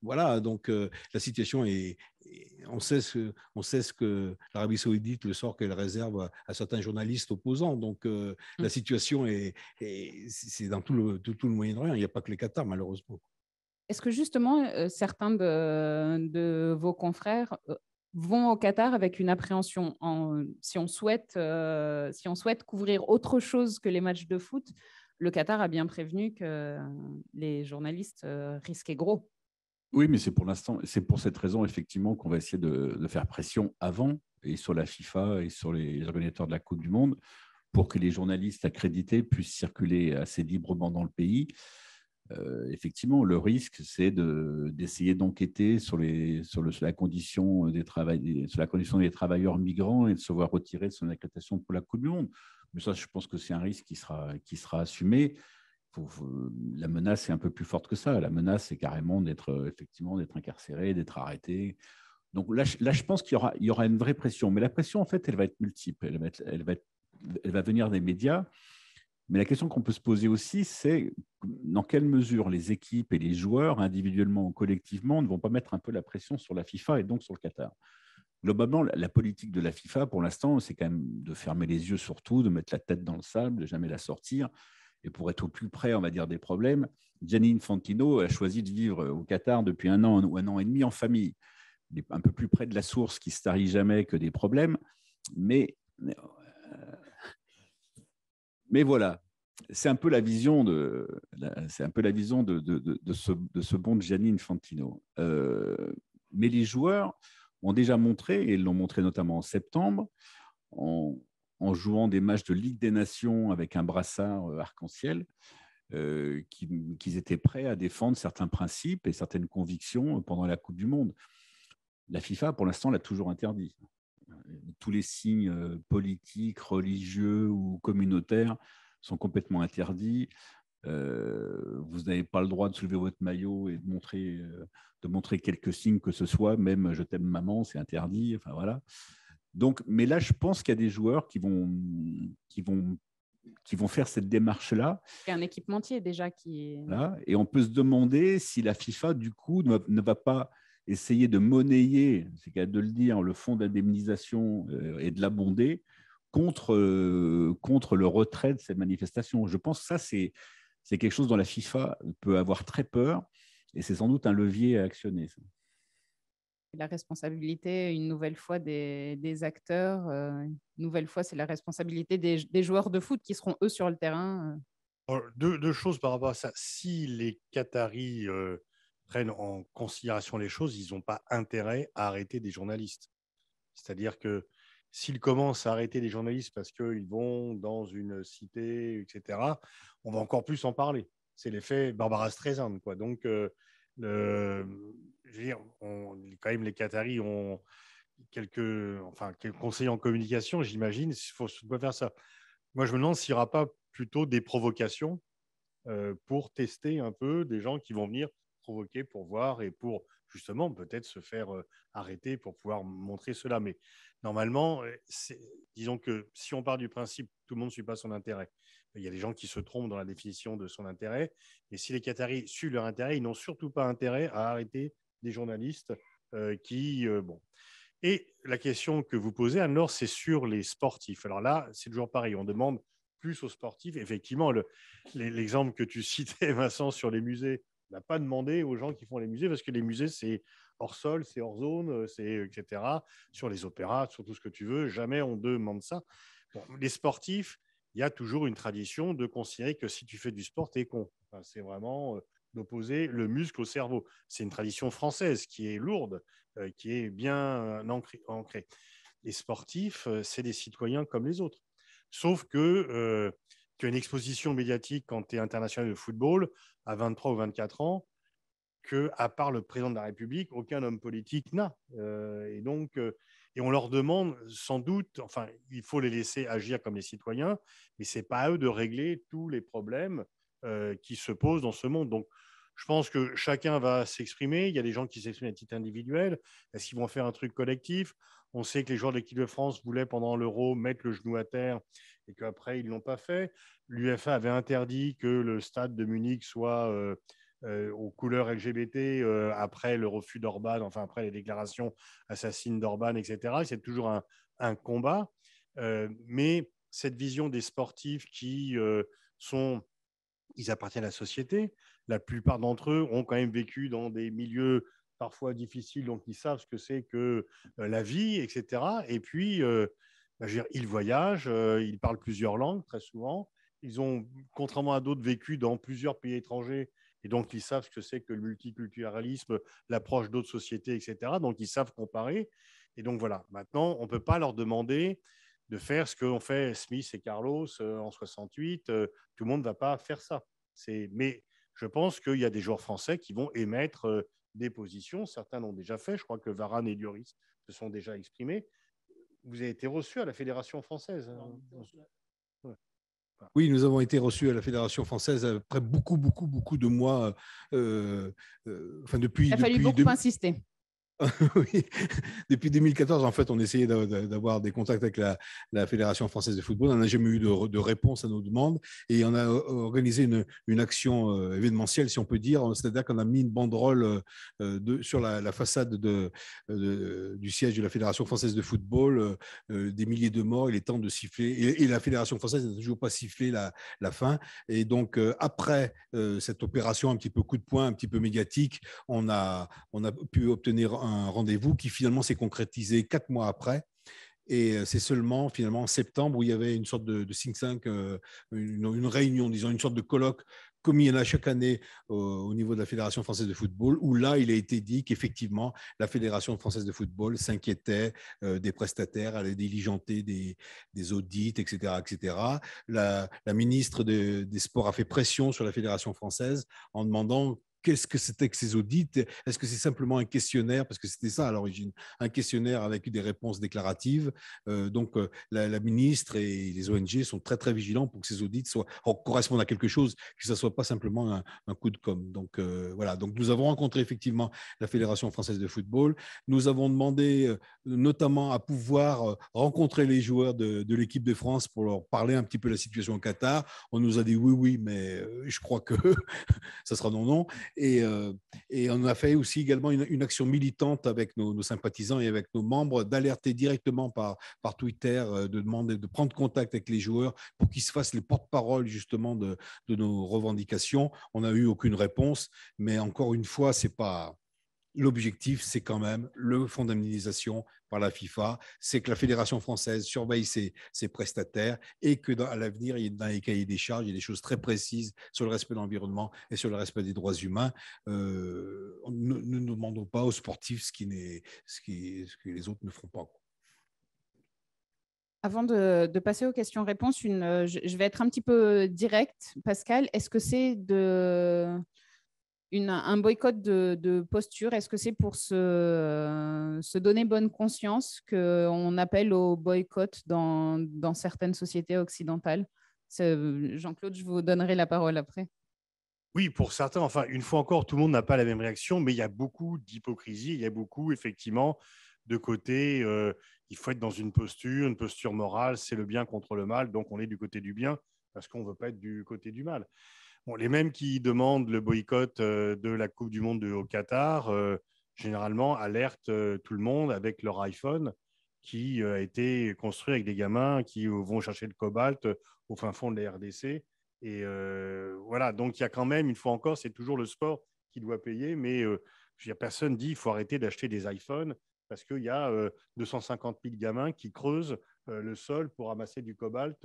Voilà, donc la situation est. On sait ce que l'Arabie Saoudite, le sort qu'elle réserve à certains journalistes opposants. Donc, la situation c'est dans tout le Moyen-Orient. Il n'y a pas que les Qatar, malheureusement. Est-ce que justement, certains de vos confrères vont au Qatar avec une appréhension si on souhaite couvrir autre chose que les matchs de foot, le Qatar a bien prévenu que les journalistes risquaient gros. Oui, mais c'est pour cette raison, effectivement, qu'on va essayer de faire pression avant, et sur la FIFA et sur les organisateurs de la Coupe du Monde, pour que les journalistes accrédités puissent circuler assez librement dans le pays. Effectivement, le risque, c'est d'essayer d'enquêter sur la condition des travailleurs migrants et de se voir retirer de son accréditation pour la Coupe du Monde. Mais ça, je pense que c'est un risque qui sera assumé. La menace est un peu plus forte que ça. La menace, c'est carrément d'être incarcéré, d'être arrêté. Donc là, je pense qu'il y aura une vraie pression. Mais la pression, en fait, elle va être multiple. Elle va venir des médias. Mais la question qu'on peut se poser aussi, c'est dans quelle mesure les équipes et les joueurs, individuellement ou collectivement, ne vont pas mettre un peu la pression sur la FIFA et donc sur le Qatar. Globalement, la politique de la FIFA, pour l'instant, c'est quand même de fermer les yeux sur tout, de mettre la tête dans le sable, de jamais la sortir. Et pour être au plus près, on va dire, des problèmes, Gianni Infantino a choisi de vivre au Qatar depuis 1 an ou 1 an et demi en famille. Il est un peu plus près de la source qui ne se tarit jamais que des problèmes. Mais voilà, c'est un peu la vision de ce bon Gianni Infantino. Mais les joueurs ont déjà montré, et ils l'ont montré notamment en septembre, en jouant des matchs de Ligue des Nations avec un brassard arc-en-ciel, qu'ils étaient prêts à défendre certains principes et certaines convictions pendant la Coupe du Monde. La FIFA, pour l'instant, l'a toujours interdit. Tous les signes politiques, religieux ou communautaires sont complètement interdits. Vous n'avez pas le droit de soulever votre maillot et de montrer quelques signes que ce soit, même je t'aime maman, c'est interdit. Enfin voilà. Donc, mais là, je pense qu'il y a des joueurs qui vont faire cette démarche-là. Il y a un équipementier déjà qui. Là, et on peut se demander si la FIFA, du coup, ne va pas essayer de monnayer, c'est qu'à de le dire, le fonds d'indemnisation et de l'abonder contre le retrait de ces manifestations. Je pense que ça, c'est quelque chose dont la FIFA peut avoir très peur, et c'est sans doute un levier à actionner. Ça. La responsabilité, une nouvelle fois, des acteurs. Une nouvelle fois, c'est la responsabilité des joueurs de foot qui seront, eux, sur le terrain. Deux choses par rapport à ça. Si les Qataris prennent en considération les choses, ils n'ont pas intérêt à arrêter des journalistes. C'est-à-dire que s'ils commencent à arrêter des journalistes parce qu'ils vont dans une cité, etc., on va encore plus en parler. C'est l'effet Barbara Streisand, quoi. Donc, je veux dire, quand même, les Qataris ont quelques conseillers en communication, j'imagine. Il faut faire ça. Moi, je me demande s'il n'y aura pas plutôt des provocations pour tester un peu des gens qui vont venir provoquer pour voir et pour justement peut-être se faire arrêter pour pouvoir montrer cela. Mais normalement, disons que si on part du principe tout le monde ne suit pas son intérêt, il y a des gens qui se trompent dans la définition de son intérêt. Et si les Qataris suivent leur intérêt, ils n'ont surtout pas intérêt à arrêter des journalistes bon. Et la question que vous posez, Anne-Laure, c'est sur les sportifs. Alors là, c'est toujours pareil. On demande plus aux sportifs. Effectivement, l'exemple que tu citais, Vincent, sur les musées, on n'a pas demandé aux gens qui font les musées parce que les musées, c'est hors sol, c'est hors zone, c'est etc. Sur les opéras, sur tout ce que tu veux, jamais on demande ça. Bon, les sportifs, il y a toujours une tradition de considérer que si tu fais du sport, t'es con. Enfin, c'est vraiment d'opposer le muscle au cerveau. C'est une tradition française qui est lourde, qui est bien ancrée. Les sportifs, c'est des citoyens comme les autres. Sauf que tu as une exposition médiatique quand tu es international de football à 23 ou 24 ans que, à part le président de la République, aucun homme politique n'a. Et on leur demande sans doute, enfin, il faut les laisser agir comme les citoyens, mais ce n'est pas à eux de régler tous les problèmes qui se posent dans ce monde. Donc, je pense que chacun va s'exprimer. Il y a des gens qui s'expriment à titre individuel. Est-ce qu'ils vont faire un truc collectif? On sait que les joueurs de l'équipe de France voulaient, pendant l'Euro, mettre le genou à terre et qu'après, ils ne l'ont pas fait. L'UEFA avait interdit que le stade de Munich soit aux couleurs LGBT après le refus d'Orban, enfin après les déclarations assassines d'Orban, etc. C'est toujours un combat. Mais cette vision des sportifs qui ils appartiennent à la société. La plupart d'entre eux ont quand même vécu dans des milieux parfois difficiles, donc ils savent ce que c'est que la vie, etc. Et puis, ils voyagent, ils parlent plusieurs langues très souvent. Ils ont, contrairement à d'autres, vécu dans plusieurs pays étrangers. Et donc, ils savent ce que c'est que le multiculturalisme, l'approche d'autres sociétés, etc. Donc, ils savent comparer. Et donc, voilà. Maintenant, on ne peut pas leur demander de faire ce qu'ont fait Smith et Carlos en 68. Tout le monde ne va pas faire ça. Mais je pense qu'il y a des joueurs français qui vont émettre des positions. Certains l'ont déjà fait. Je crois que Varane et Lloris se sont déjà exprimés. Vous avez été reçu à la Fédération française. Ouais. Oui, nous avons été reçus à la Fédération française après beaucoup de mois. Il a fallu beaucoup insister. Oui. Depuis 2014, en fait, on essayait d'avoir des contacts avec la Fédération française de football. On n'a jamais eu de réponse à nos demandes et on a organisé une action événementielle, si on peut dire. C'est-à-dire qu'on a mis une banderole sur la façade du siège de la Fédération française de football, des milliers de morts. Il est temps de siffler. Et la Fédération française n'a toujours pas sifflé la fin. Et donc, après cette opération un petit peu coup de poing, un petit peu médiatique, on a pu obtenir un rendez-vous qui finalement s'est concrétisé 4 mois après. Et c'est seulement finalement en septembre où il y avait une sorte de think tank, une réunion, disons, une sorte de colloque, comme il y en a chaque année au niveau de la Fédération française de football, où là, il a été dit qu'effectivement, la Fédération française de football s'inquiétait des prestataires, allait diligenter des audits, etc. etc. La ministre des Sports a fait pression sur la Fédération française en demandant qu'est-ce que c'était que ces audits? Est-ce que c'est simplement un questionnaire? Parce que c'était ça à l'origine, un questionnaire avec des réponses déclaratives. Donc, la ministre et les ONG sont très, très vigilants pour que ces audits correspondent à quelque chose, que ce ne soit pas simplement un coup de com'. Donc, voilà. Donc, nous avons rencontré effectivement la Fédération française de football. Nous avons demandé notamment à pouvoir rencontrer les joueurs de l'équipe de France pour leur parler un petit peu de la situation au Qatar. On nous a dit oui, mais je crois que ça sera non. Et on a fait aussi également une action militante avec nos sympathisants et avec nos membres d'alerter directement par Twitter, de demander de prendre contact avec les joueurs pour qu'ils se fassent les porte-parole justement de nos revendications. On n'a eu aucune réponse, mais encore une fois, c'est pas... L'objectif, c'est quand même le fonds d'indemnisation par la FIFA, c'est que la Fédération française surveille ses prestataires et que à l'avenir, dans les cahiers des charges, il y a des choses très précises sur le respect de l'environnement et sur le respect des droits humains. Nous ne demandons pas aux sportifs ce que les autres ne feront pas. Avant de passer aux questions-réponses, je vais être un petit peu directe. Pascal, est-ce que c'est un boycott de posture? Est-ce que c'est pour se donner bonne conscience qu'on appelle au boycott dans certaines sociétés occidentales? Jean-Claude, je vous donnerai la parole après. Oui, pour certains, enfin, une fois encore, tout le monde n'a pas la même réaction, mais il y a beaucoup d'hypocrisie, il y a beaucoup, effectivement, de côté, il faut être dans une posture morale, c'est le bien contre le mal, donc on est du côté du bien, parce qu'on ne veut pas être du côté du mal. Bon, les mêmes qui demandent le boycott de la Coupe du Monde au Qatar, généralement alertent tout le monde avec leur iPhone qui a été construit avec des gamins qui vont chercher le cobalt au fin fond de la RDC. Et voilà, donc il y a quand même, une fois encore, c'est toujours le sport qui doit payer, mais personne dit qu'il faut arrêter d'acheter des iPhones parce qu'il y a 250 000 gamins qui creusent le sol pour ramasser du cobalt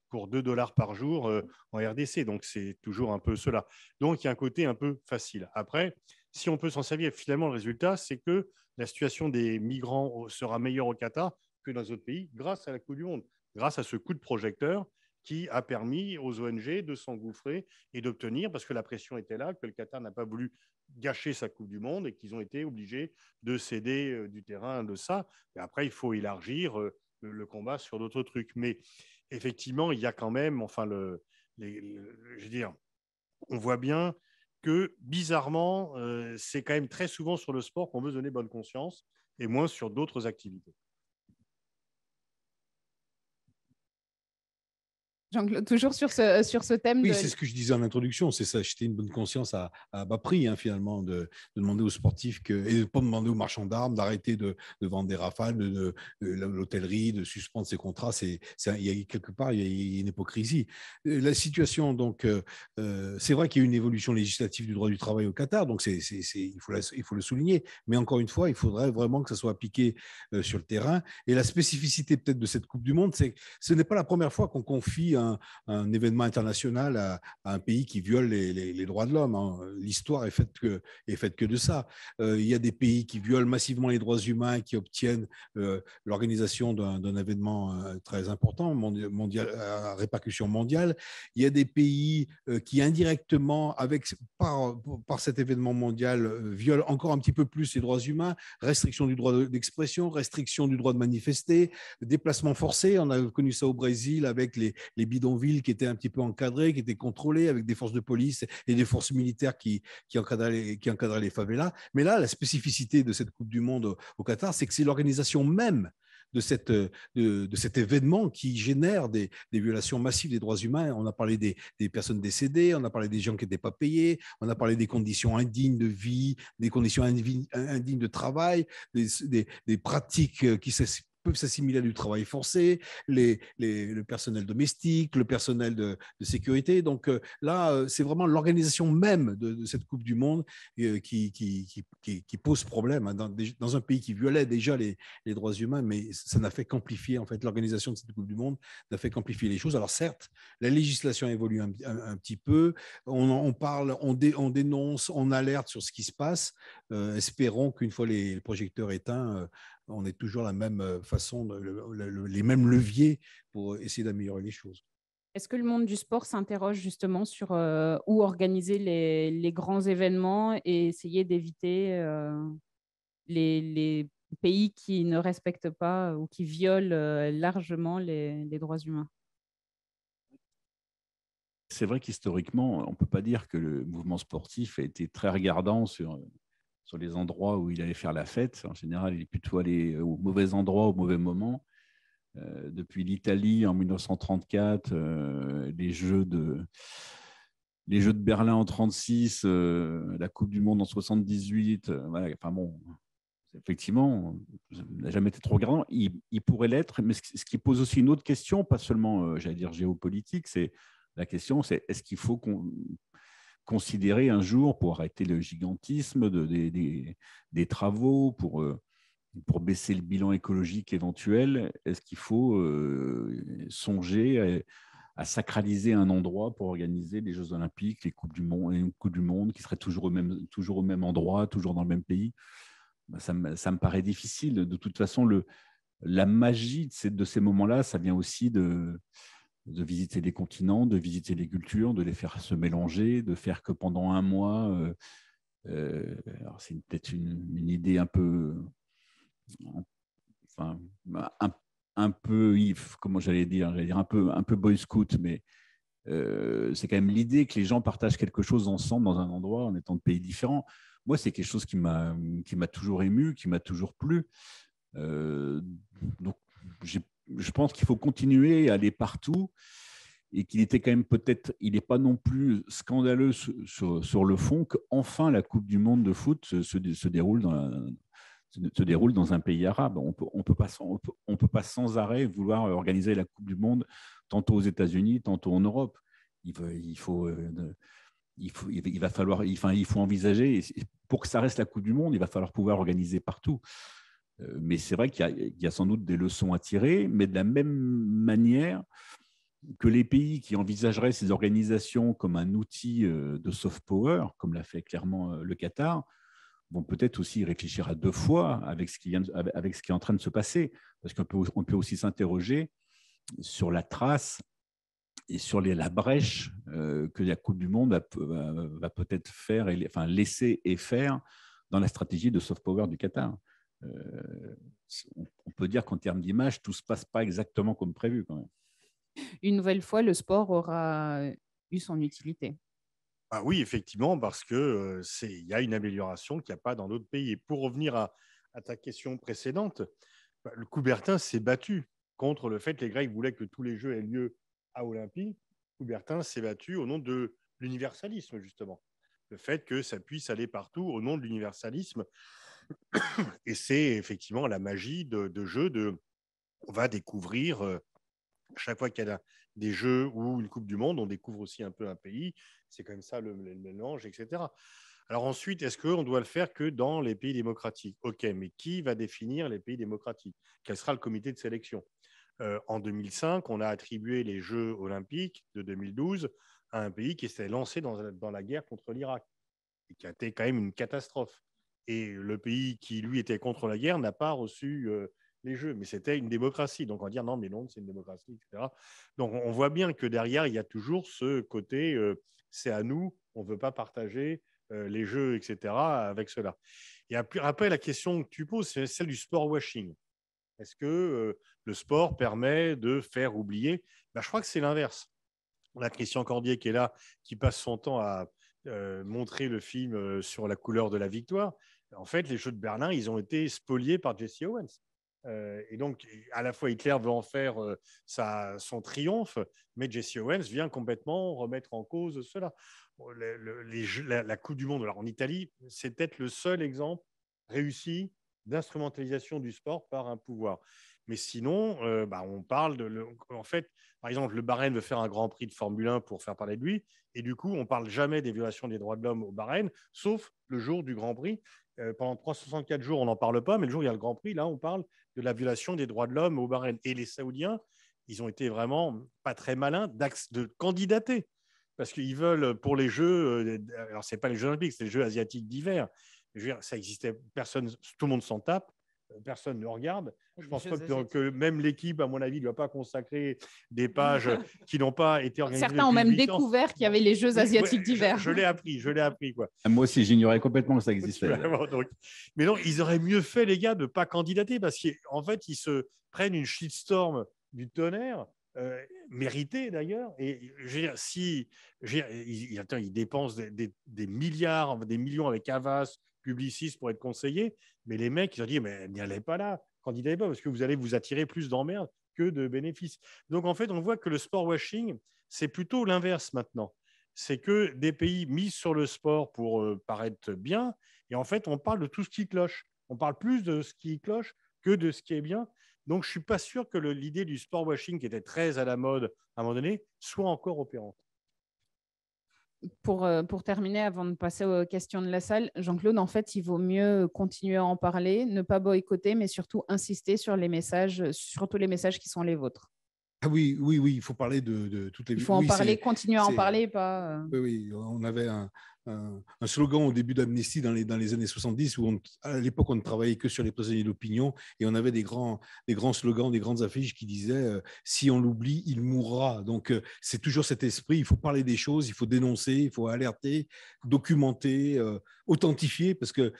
pour 2 $ par jour en RDC. Donc, c'est toujours un peu cela. Donc, il y a un côté un peu facile. Après, si on peut s'en servir, finalement, le résultat, c'est que la situation des migrants sera meilleure au Qatar que dans les autres pays grâce à la Coupe du Monde, grâce à ce coup de projecteur qui a permis aux ONG de s'engouffrer et d'obtenir, parce que la pression était là, que le Qatar n'a pas voulu gâcher sa Coupe du Monde et qu'ils ont été obligés de céder du terrain de ça. Et après, il faut élargir le combat sur d'autres trucs. Mais effectivement, il y a quand même, enfin, je veux dire, on voit bien que bizarrement, c'est quand même très souvent sur le sport qu'on veut donner bonne conscience et moins sur d'autres activités. Jean-Claude, toujours sur ce thème. Oui, c'est ce que je disais en introduction, c'est ça, acheter une bonne conscience à bas prix, hein, finalement, de demander aux sportifs et de ne pas demander aux marchands d'armes d'arrêter de vendre des rafales, de l'hôtellerie, de suspendre ses contrats. Il y a quelque part, il y a une hypocrisie. La situation, donc, c'est vrai qu'il y a une évolution législative du droit du travail au Qatar, donc il faut le souligner, mais encore une fois, il faudrait vraiment que ça soit appliqué sur le terrain. Et la spécificité peut-être de cette Coupe du Monde, c'est que ce n'est pas la première fois qu'on confie un événement international à un pays qui viole les droits de l'homme. Hein. L'histoire est faite que de ça. Il y a des pays qui violent massivement les droits humains, qui obtiennent l'organisation d'un événement très important, mondial, à répercussion mondiale. Il y a des pays qui indirectement, par cet événement mondial, violent encore un petit peu plus les droits humains, restriction du droit d'expression, restriction du droit de manifester, déplacement forcé. On a connu ça au Brésil avec les bidonvilles qui étaient un petit peu encadrés, qui étaient contrôlés avec des forces de police et des forces militaires qui encadraient les favelas. Mais là, la spécificité de cette Coupe du Monde au Qatar, c'est que c'est l'organisation même de cet événement qui génère des violations massives des droits humains. On a parlé des personnes décédées, on a parlé des gens qui n'étaient pas payés, on a parlé des conditions indignes de vie, des conditions indignes de travail, des pratiques qui peuvent s'assimiler à du travail forcé, le personnel domestique, le personnel de sécurité. Donc là, c'est vraiment l'organisation même de cette Coupe du Monde qui pose problème, hein, dans un pays qui violait déjà les droits humains, mais ça n'a fait qu'amplifier, en fait, l'organisation de cette Coupe du Monde n'a fait qu'amplifier les choses. Alors certes, la législation évolue un petit peu, on parle, on dénonce, on alerte sur ce qui se passe, espérons qu'une fois les projecteurs éteints, on ait toujours la même façon, les mêmes leviers pour essayer d'améliorer les choses. Est-ce que le monde du sport s'interroge justement sur où organiser les grands événements et essayer d'éviter les pays qui ne respectent pas ou qui violent largement les droits humains? C'est vrai qu'historiquement, on ne peut pas dire que le mouvement sportif a été très regardant sur les endroits où il allait faire la fête. En général, il est plutôt allé au mauvais endroit, au mauvais moment. Depuis l'Italie en 1934, les Jeux de Berlin en 1936, la Coupe du Monde en 1978. Voilà, enfin bon, effectivement, ça n'a jamais été trop regardant. Il pourrait l'être, mais ce qui pose aussi une autre question, pas seulement, j'allais dire, géopolitique, c'est la question, c'est est-ce qu'il faut considérer un jour, pour arrêter le gigantisme des travaux, pour baisser le bilan écologique éventuel, est-ce qu'il faut songer à sacraliser un endroit pour organiser les Jeux Olympiques, les Coupes du Monde, qui seraient toujours au même endroit, toujours dans le même pays? Ça me paraît difficile. De toute façon, la magie de ces moments-là, ça vient aussi de visiter les continents, de visiter les cultures, de les faire se mélanger, de faire que pendant un mois, alors c'est peut-être une idée un peu, enfin, un peu, comment j'allais dire un peu boy scout, mais c'est quand même l'idée que les gens partagent quelque chose ensemble dans un endroit en étant de pays différents. Moi, c'est quelque chose qui m'a toujours ému, qui m'a toujours plu. Donc, je pense qu'il faut continuer à aller partout et qu'il était quand même il n'est pas non plus scandaleux sur le fond qu'enfin la Coupe du Monde de foot se déroule dans un pays arabe. On peut pas sans arrêt vouloir organiser la Coupe du Monde tantôt aux États-Unis, tantôt en Europe. Il faut envisager, pour que ça reste la Coupe du Monde, il va falloir pouvoir organiser partout. Mais c'est vrai qu'il y a sans doute des leçons à tirer, mais de la même manière que les pays qui envisageraient ces organisations comme un outil de soft power, comme l'a fait clairement le Qatar, vont peut-être aussi réfléchir à 2 fois avec ce qui est en train de se passer. Parce qu'on peut aussi s'interroger sur la trace et sur la brèche que la Coupe du Monde va peut-être faire, laisser et faire dans la stratégie de soft power du Qatar. On peut dire qu'en termes d'image, tout ne se passe pas exactement comme prévu quand même. Une nouvelle fois, le sport aura eu son utilité. Ah oui, effectivement, parce que il y a une amélioration qu'il n'y a pas dans d'autres pays. Et pour revenir à ta question précédente, le Coubertin s'est battu contre le fait que les Grecs voulaient que tous les Jeux aient lieu à Olympie. Coubertin s'est battu au nom de l'universalisme, justement. Le fait que ça puisse aller partout au nom de l'universalisme. Et c'est effectivement la magie de jeu. On va découvrir, chaque fois qu'il y a des Jeux ou une Coupe du Monde, on découvre aussi un peu un pays. C'est comme ça le mélange, etc. Alors ensuite, est-ce qu'on doit le faire que dans les pays démocratiques? OK, mais qui va définir les pays démocratiques? Quel sera le comité de sélection? En 2005, on a attribué les Jeux olympiques de 2012 à un pays qui s'est lancé dans la guerre contre l'Irak et qui a été quand même une catastrophe. Et le pays qui, lui, était contre la guerre n'a pas reçu les Jeux, mais c'était une démocratie. Donc on va dire non, mais non, c'est une démocratie, etc. Donc on voit bien que derrière, il y a toujours ce côté c'est à nous, on ne veut pas partager les Jeux, etc. avec cela. Et après, la question que tu poses, c'est celle du sport washing. Est-ce que le sport permet de faire oublier? Je crois que c'est l'inverse. On a Christian Cordier qui est là, qui passe son temps à montrer le film sur la couleur de la victoire. En fait, les Jeux de Berlin, ils ont été spoliés par Jesse Owens. Et donc, à la fois, Hitler veut en faire son triomphe, mais Jesse Owens vient complètement remettre en cause cela. La Coupe du Monde, alors en Italie, c'est peut-être le seul exemple réussi d'instrumentalisation du sport par un pouvoir. Mais sinon, on parle en fait, par exemple, le Bahreïn veut faire un Grand Prix de Formule 1 pour faire parler de lui, et du coup, on ne parle jamais des violations des droits de l'homme au Bahreïn, sauf le jour du Grand Prix. Pendant 364 jours, on n'en parle pas, mais le jour où il y a le Grand Prix, là, on parle de la violation des droits de l'homme au Bahreïn. Et les Saoudiens, ils ont été vraiment pas très malins de candidater, parce qu'ils veulent pour les Jeux, alors ce n'est pas les Jeux olympiques, c'est les Jeux asiatiques d'hiver. Je veux dire, ça existait, personne, tout le monde s'en tape. Personne ne regarde. Je pense pas que même l'équipe, à mon avis, ne doit pas consacrer des pages qui n'ont pas été organisées. Certains ont même découvert qu'il y avait les Jeux asiatiques d'hiver. Je l'ai appris. Quoi. Moi aussi, j'ignorais complètement que ça existait. Mais non, ils auraient mieux fait, les gars, de ne pas candidater parce qu'en fait, ils se prennent une shitstorm du tonnerre. Mérité d'ailleurs, et je veux dire, ils dépensent des milliards, des millions avec Havas, Publicis pour être conseillers, mais les mecs ils ont dit mais n'y allez pas là, candidatez pas parce que vous allez vous attirer plus d'emmerdes que de bénéfices. Donc en fait, on voit que le sport washing, c'est plutôt l'inverse maintenant. C'est que des pays mis sur le sport pour paraître bien, et en fait, on parle de tout ce qui cloche. On parle plus de ce qui cloche que de ce qui est bien. Donc, je ne suis pas sûr que l'idée du sport washing, qui était très à la mode à un moment donné, soit encore opérante. Pour terminer, avant de passer aux questions de la salle, Jean-Claude, en fait, il vaut mieux continuer à en parler, ne pas boycotter, mais surtout insister sur les messages, surtout les messages qui sont les vôtres. Ah oui, il faut parler de toutes les... Il faut en parler, continuer à en parler, pas... Oui, on avait un slogan au début d'Amnesty dans les années 70 où à l'époque on ne travaillait que sur les prisonniers d'opinion et on avait des grands slogans, des grandes affiches qui disaient si on l'oublie, il mourra. Donc c'est toujours cet esprit, il faut parler des choses, il faut dénoncer, il faut alerter, documenter, authentifier parce que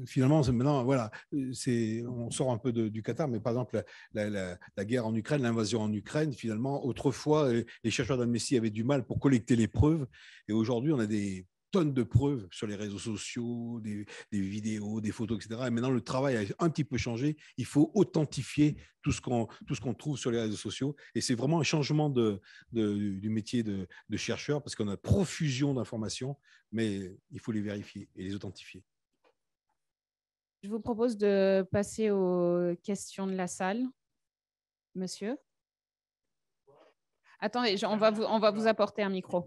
finalement maintenant voilà, on sort un peu du Qatar, mais par exemple la guerre en Ukraine, l'invasion en Ukraine, finalement autrefois les chercheurs d'Amnesty avaient du mal pour collecter les preuves et aujourd'hui on a des tonnes de preuves sur les réseaux sociaux, des vidéos, des photos, etc. Et maintenant, le travail a un petit peu changé. Il faut authentifier tout ce qu'on trouve sur les réseaux sociaux. Et c'est vraiment un changement du métier de chercheur parce qu'on a profusion d'informations, mais il faut les vérifier et les authentifier. Je vous propose de passer aux questions de la salle. Monsieur ? Attendez, on va vous apporter un micro.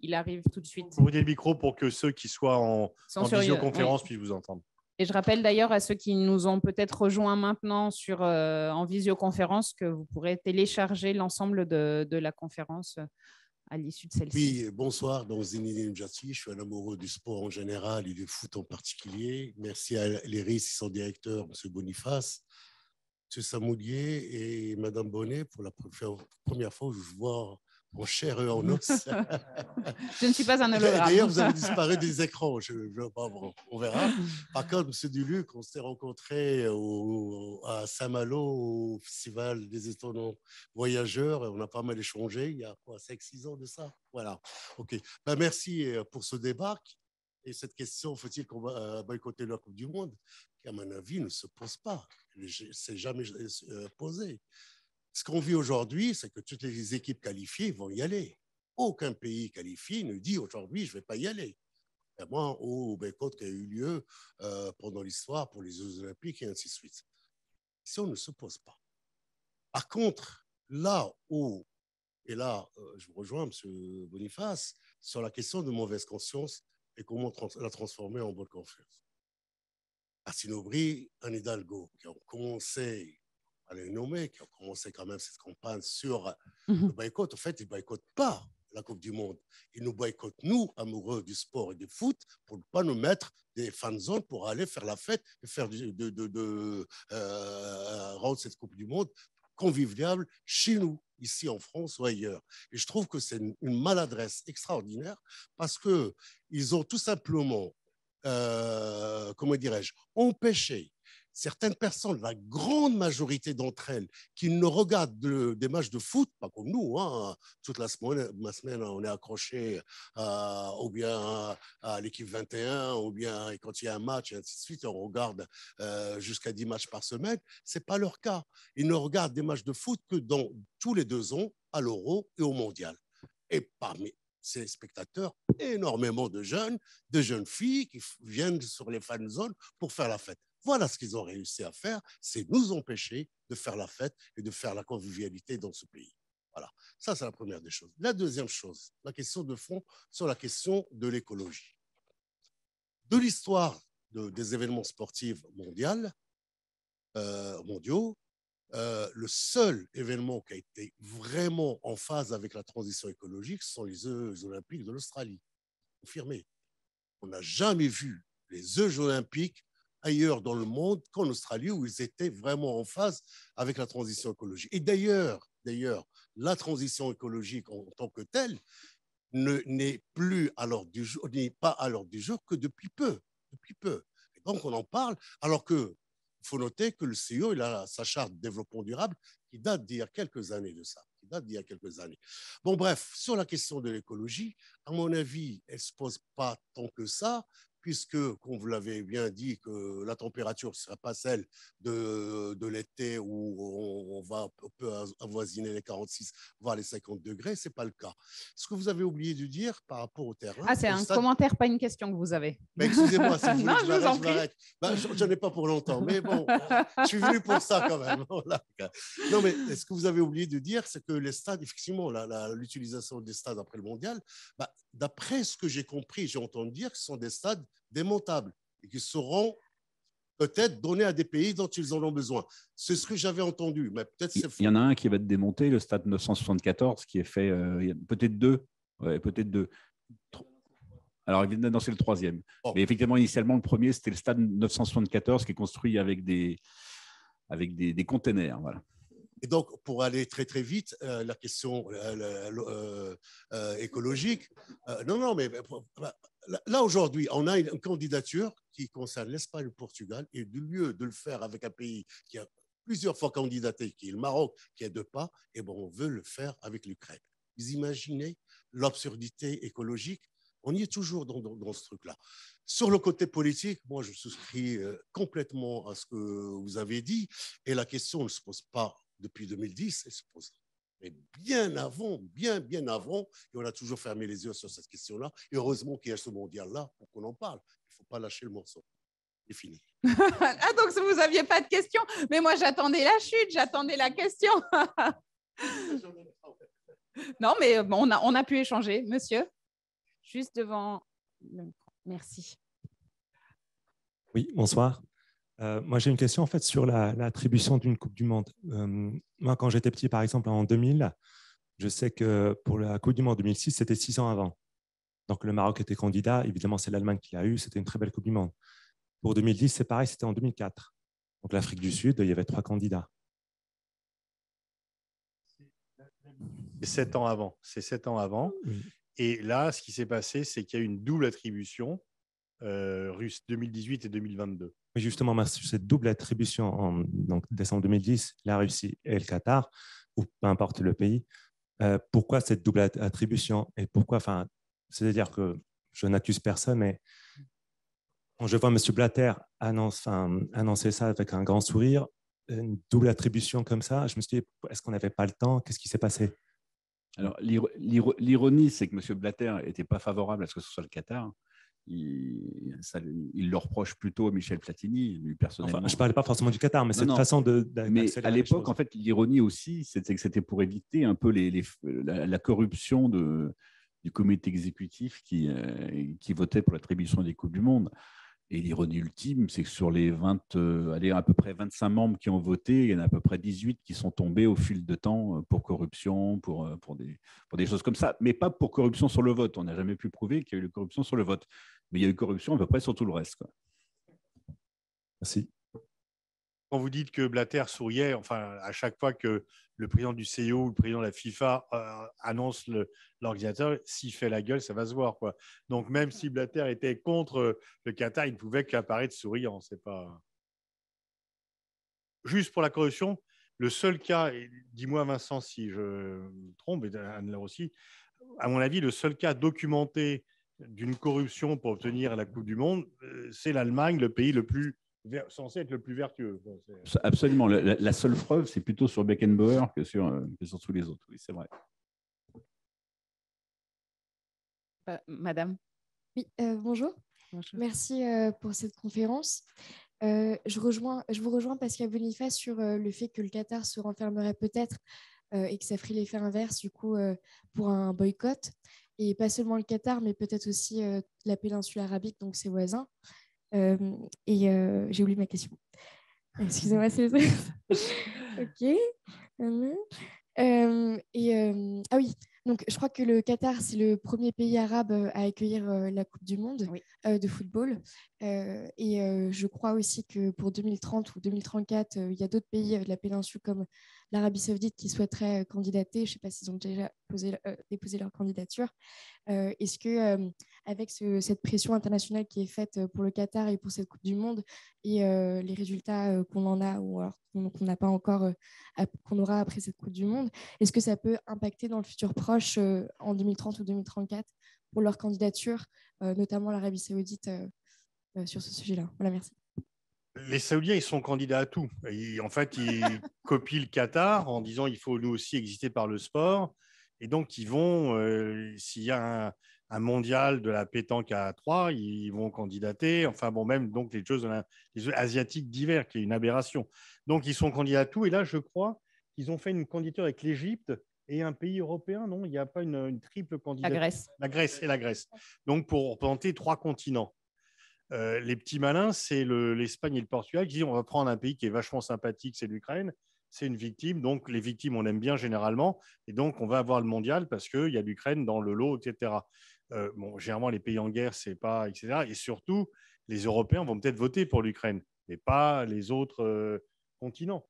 Il arrive tout de suite. Vous prenez le micro pour que ceux qui soient en visioconférence puissent vous entendre. Et je rappelle d'ailleurs à ceux qui nous ont peut-être rejoints maintenant en visioconférence que vous pourrez télécharger l'ensemble de la conférence à l'issue de celle-ci. Oui, bonsoir, donc Zinedine Mjati, je suis un amoureux du sport en général et du foot en particulier. Merci à l'ERIS, son directeur, M. Boniface, M. Samoulier et Mme Bonnet pour la première fois que je vous vois en chair et en os. Je ne suis pas un hologramme. D'ailleurs, vous avez disparu des écrans, on verra. Par contre, M. Duluc, on s'est rencontrés à Saint-Malo, au Festival des étonnants voyageurs, et on a pas mal échangé, il y a quoi, 5-6 ans de ça. Voilà, ok. Ben, merci pour ce débat. Et cette question, faut-il qu'on va boycotter la Coupe du Monde, qui, à mon avis, ne se pose pas. C'est jamais posé. Ce qu'on vit aujourd'hui, c'est que toutes les équipes qualifiées vont y aller. Aucun pays qualifié ne dit aujourd'hui, je ne vais pas y aller. Vraiment, au boycott qui a eu lieu pendant l'histoire pour les Jeux Olympiques et ainsi de suite. Si on ne se pose pas. Par contre, là où, et là, je vous rejoins, M. Boniface, sur la question de mauvaise conscience et comment la transformer en bonne confiance. Martine Aubry, Anne Hidalgo, qui ont commencé à les nommer, qui ont commencé quand même cette campagne sur le boycott. En fait, ils ne boycottent pas la Coupe du Monde. Ils nous boycottent, nous, amoureux du sport et du foot, pour ne pas nous mettre des fan zones pour aller faire la fête et faire rendre cette Coupe du Monde conviviale chez nous, ici en France ou ailleurs. Et je trouve que c'est une maladresse extraordinaire parce qu'ils ont tout simplement, comment dirais-je, empêché certaines personnes, la grande majorité d'entre elles, qui ne regardent des matchs de foot, pas comme nous, hein, toute la semaine, on est accroché ou bien à l'équipe 21, ou bien quand il y a un match, et ainsi de suite, on regarde jusqu'à 10 matchs par semaine. Ce n'est pas leur cas. Ils ne regardent des matchs de foot que tous les 2 ans, à l'Euro et au Mondial. Et parmi ces spectateurs, énormément de jeunes filles qui viennent sur les fan zones pour faire la fête. Voilà ce qu'ils ont réussi à faire, c'est nous empêcher de faire la fête et de faire la convivialité dans ce pays. Voilà, ça c'est la première des choses. La deuxième chose, la question de fond sur la question de l'écologie. De l'histoire des événements sportifs mondiaux, le seul événement qui a été vraiment en phase avec la transition écologique, ce sont les Jeux olympiques de l'Australie. Confirmé. On n'a jamais vu les Jeux olympiques ailleurs dans le monde qu'en Australie, où ils étaient vraiment en phase avec la transition écologique. Et d'ailleurs, la transition écologique en tant que telle n'est pas à l'ordre du jour que depuis peu. Et donc, on en parle, alors que il faut noter que le CEO, il a sa charte de développement durable qui date d'il y a quelques années de ça. Bon, bref, sur la question de l'écologie, à mon avis, elle ne se pose pas tant que ça, puisque, comme vous l'avez bien dit, que la température ne sera pas celle de l'été où on peut avoisiner les 46, voire les 50 degrés, ce n'est pas le cas. Ce que vous avez oublié de dire par rapport au terrain… Ah, c'est un commentaire, pas une question que vous avez. Excusez-moi, si vous voulez, non, je m'arrête. Je n'en ai pas pour longtemps, mais bon, je suis venu pour ça quand même. Non, mais ce que vous avez oublié de dire, c'est que les stades, effectivement, l'utilisation des stades après le mondial, d'après ce que j'ai compris, j'ai entendu dire que ce sont des stades démontables et qui seront peut-être donnés à des pays dont ils en ont besoin. C'est ce que j'avais entendu, mais peut-être c'est faux. Il y en a un qui va être démonté, le stade 974, qui est fait, peut-être deux. Ouais, peut-être deux. Alors, évidemment, c'est le troisième. Oh. Mais effectivement, initialement, le premier, c'était le stade 974 qui est construit avec des containers. Voilà. Et donc, pour aller très, très vite, la question écologique, mais là, aujourd'hui, on a une candidature qui concerne l'Espagne et le Portugal, et du lieu de le faire avec un pays qui a plusieurs fois candidaté, qui est le Maroc, qui est 2 pas, et on veut le faire avec l'Ukraine. Vous imaginez l'absurdité écologique? On y est toujours dans ce truc-là. Sur le côté politique, moi, je souscris complètement à ce que vous avez dit, et la question ne se pose pas depuis 2010, elle se pose bien avant, bien avant, et on a toujours fermé les yeux sur cette question-là. Et heureusement qu'il y a ce mondial-là pour qu'on en parle. Il ne faut pas lâcher le morceau. C'est fini. Ah, donc vous n'aviez pas de question, mais moi j'attendais la chute, j'attendais la question. Non, mais bon, on a pu échanger, monsieur. Juste devant. Merci. Oui, bonsoir. Moi, j'ai une question en fait sur l'attribution d'une Coupe du Monde. Moi, quand j'étais petit, par exemple, en 2000, je sais que pour la Coupe du Monde 2006, c'était 6 ans avant. Donc, le Maroc était candidat. Évidemment, c'est l'Allemagne qui l'a eu. C'était une très belle Coupe du Monde. Pour 2010, c'est pareil, c'était en 2004. Donc, l'Afrique du Sud, il y avait 3 candidats. C'est 7 ans avant. C'est 7 ans avant. Oui. Et là, ce qui s'est passé, c'est qu'il y a eu une double attribution russe 2018 et 2022. Mais justement, cette double attribution en donc, décembre 2010, la Russie et le Qatar, ou peu importe le pays, pourquoi cette double attribution et pourquoi, c'est-à-dire que je n'accuse personne, mais quand je vois M. Blatter annoncer ça avec un grand sourire, une double attribution comme ça, je me suis dit, est-ce qu'on n'avait pas le temps? Qu'est-ce qui s'est passé? Alors, l'ironie, c'est que M. Blatter n'était pas favorable à ce que ce soit le Qatar. Il le reproche plutôt à Michel Platini, lui personnellement. Enfin, je ne parlais pas forcément du Qatar, mais cette façon mais à l'époque, en fait, l'ironie aussi, c'était que c'était pour éviter un peu la corruption du comité exécutif qui votait pour l'attribution des Coupes du Monde. Et l'ironie ultime, c'est que sur les à peu près 25 membres qui ont voté, il y en a à peu près 18 qui sont tombés au fil de temps pour corruption, pour des choses comme ça, mais pas pour corruption sur le vote. On n'a jamais pu prouver qu'il y a eu corruption sur le vote. Mais il y a eu corruption à peu près sur tout le reste, quoi. Merci. Quand vous dites que Blatter souriait, enfin, à chaque fois que le président du CIO ou le président de la FIFA annonce l'organisateur, s'il fait la gueule, ça va se voir, quoi. Donc, même si Blatter était contre le Qatar, il ne pouvait qu'apparaître souriant. C'est pas... Juste pour la corruption, le seul cas, dis-moi Vincent si je me trompe, et Anne-Laure aussi, à mon avis, le seul cas documenté d'une corruption pour obtenir la Coupe du Monde, c'est l'Allemagne, le pays le plus censé être le plus vertueux. Absolument. La seule preuve, c'est plutôt sur Beckenbauer que sur tous les autres. Oui, c'est vrai. Madame. Oui, bonjour. Bonjour. Merci pour cette conférence. Je vous rejoins Pascal Boniface sur le fait que le Qatar se renfermerait peut-être et que ça ferait l'effet inverse du coup pour un boycott. Et pas seulement le Qatar, mais peut-être aussi la péninsule arabique, donc ses voisins. J'ai oublié ma question. Excusez-moi, c'est ok. Ah oui, donc je crois que le Qatar, c'est le premier pays arabe à accueillir la Coupe du Monde de football. Je crois aussi que pour 2030 ou 2034, il y a d'autres pays de la péninsule comme l'Arabie Saoudite qui souhaiteraient candidater. Je ne sais pas s'ils ont déjà déposé leur candidature. Est-ce que, avec cette pression internationale qui est faite pour le Qatar et pour cette Coupe du Monde et les résultats qu'on en a ou alors qu'on n'a pas encore, qu'on aura après cette Coupe du Monde, est-ce que ça peut impacter dans le futur proche, en 2030 ou 2034, pour leur candidature, notamment l'Arabie Saoudite, sur ce sujet-là? Voilà, merci. Les Saoudiens, ils sont candidats à tout. En fait, ils copient le Qatar en disant il faut nous aussi exister par le sport. Et donc, ils vont, s'il y a un mondial de la pétanque à 3, ils vont candidater. Enfin, bon, même donc les Jeux asiatiques d'hiver, qui est une aberration. Donc, ils sont candidats à tout. Et là, je crois qu'ils ont fait une candidature avec l'Égypte et un pays européen, non? Il n'y a pas une triple candidature. La Grèce. La Grèce et la Grèce. Donc, pour représenter 3 continents. Les petits malins, c'est l'Espagne et le Portugal qui disent on va prendre un pays qui est vachement sympathique, c'est l'Ukraine, c'est une victime, donc les victimes on aime bien généralement, et donc on va avoir le mondial parce qu'il y a l'Ukraine dans le lot, etc. Bon, généralement les pays en guerre, c'est pas, etc. Et surtout, les Européens vont peut-être voter pour l'Ukraine, mais pas les autres continents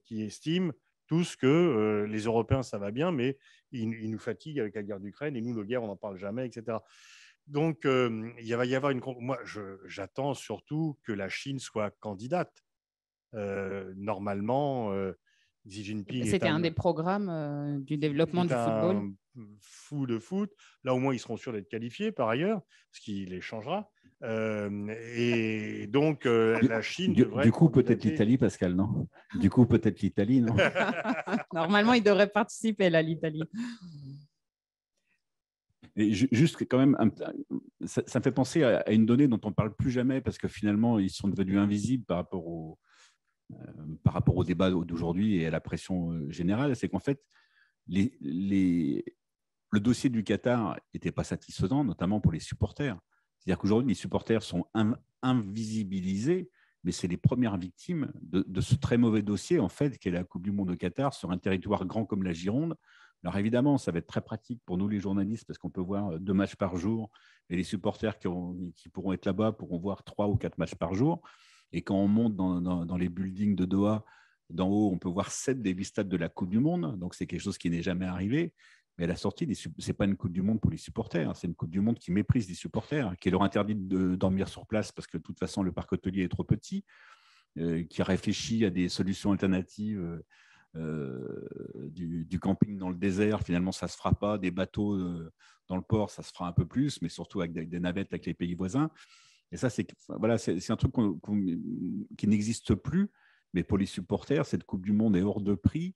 qui estiment tous que les Européens ça va bien, mais ils nous fatiguent avec la guerre d'Ukraine et nous, nos guerres, on n'en parle jamais, etc. Donc, il va y avoir une. Moi, j'attends surtout que la Chine soit candidate. Normalement, Xi Jinping. C'était un des programmes du développement du football. Fou de foot. Là, au moins, ils seront sûrs d'être qualifiés par ailleurs, ce qui les changera. Et donc, la Chine. Du coup, peut-être l'Italie, Pascal, non? Du coup, peut-être l'Italie, non? Normalement, il devrait participer, là, l'Italie. Et juste quand même, ça me fait penser à une donnée dont on ne parle plus jamais parce que finalement, ils sont devenus invisibles par rapport au débat d'aujourd'hui et à la pression générale. C'est qu'en fait, le dossier du Qatar n'était pas satisfaisant, notamment pour les supporters. C'est-à-dire qu'aujourd'hui, les supporters sont invisibilisés, mais c'est les premières victimes de ce très mauvais dossier, en fait, qu'est la Coupe du Monde au Qatar sur un territoire grand comme la Gironde. Alors évidemment, ça va être très pratique pour nous les journalistes parce qu'on peut voir 2 matchs par jour et les supporters qui pourront être là-bas pourront voir 3 ou 4 matchs par jour. Et quand on monte dans les buildings de Doha, d'en haut, on peut voir 7 des 8 stades de la Coupe du Monde. Donc c'est quelque chose qui n'est jamais arrivé. Mais à la sortie, ce n'est pas une Coupe du Monde pour les supporters. C'est une Coupe du Monde qui méprise les supporters, qui leur interdit de dormir sur place parce que de toute façon, le parc hôtelier est trop petit, qui réfléchit à des solutions alternatives. Du camping dans le désert, finalement, ça ne se fera pas. Des bateaux dans le port, ça se fera un peu plus, mais surtout avec des navettes avec les pays voisins. Et ça, c'est un truc qui n'existe plus. Mais pour les supporters, cette Coupe du Monde est hors de prix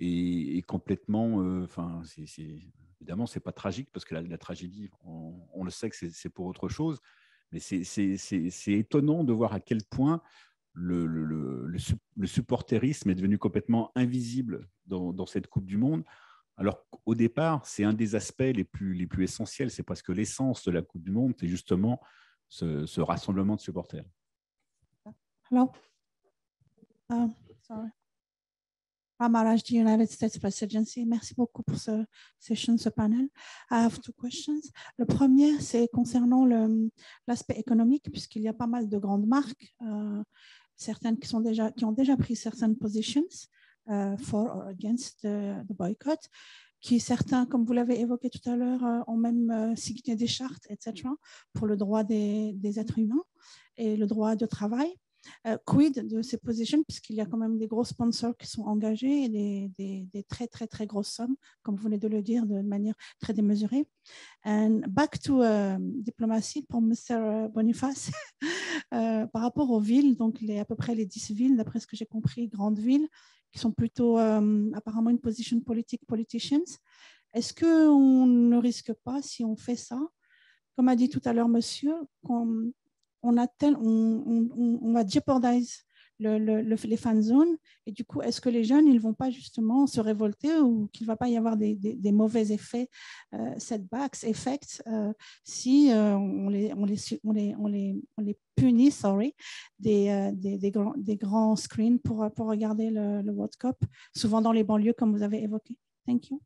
et complètement. Évidemment, ce n'est pas tragique parce que la tragédie, on le sait que c'est pour autre chose. Mais c'est étonnant de voir à quel point le supporterisme est devenu complètement invisible dans cette Coupe du Monde. Alors qu'au départ, c'est un des aspects les plus essentiels. C'est presque l'essence de la Coupe du Monde, c'est justement ce rassemblement de supporters. Hello. Sorry. Ramaraj, the United States Press Agency. Merci beaucoup pour ce panel. I have 2 questions. Le premier, c'est concernant l'aspect économique, puisqu'il y a pas mal de grandes marques, certaines qui ont déjà pris certaines positions for or against the boycott, qui certains, comme vous l'avez évoqué tout à l'heure, ont même signé des chartes, etc., pour le droit des êtres humains et le droit de travail. Quid de ces positions, puisqu'il y a quand même des gros sponsors qui sont engagés et des très, très, très grosses sommes, comme vous venez de le dire, de manière très démesurée. And back to diplomatie pour Mr. Boniface. Par rapport aux villes, donc à peu près les 10 villes, d'après ce que j'ai compris, grandes villes, qui sont plutôt apparemment une position politique, politicians. Est-ce qu'on ne risque pas, si on fait ça, comme a dit tout à l'heure monsieur, on va jeopardize les fan zones, et du coup, est-ce que les jeunes, ils ne vont pas justement se révolter ou qu'il ne va pas y avoir des mauvais effets, setbacks, effects, si on les punit, des grands screens pour regarder le World Cup, souvent dans les banlieues, comme vous avez évoqué. Thank you.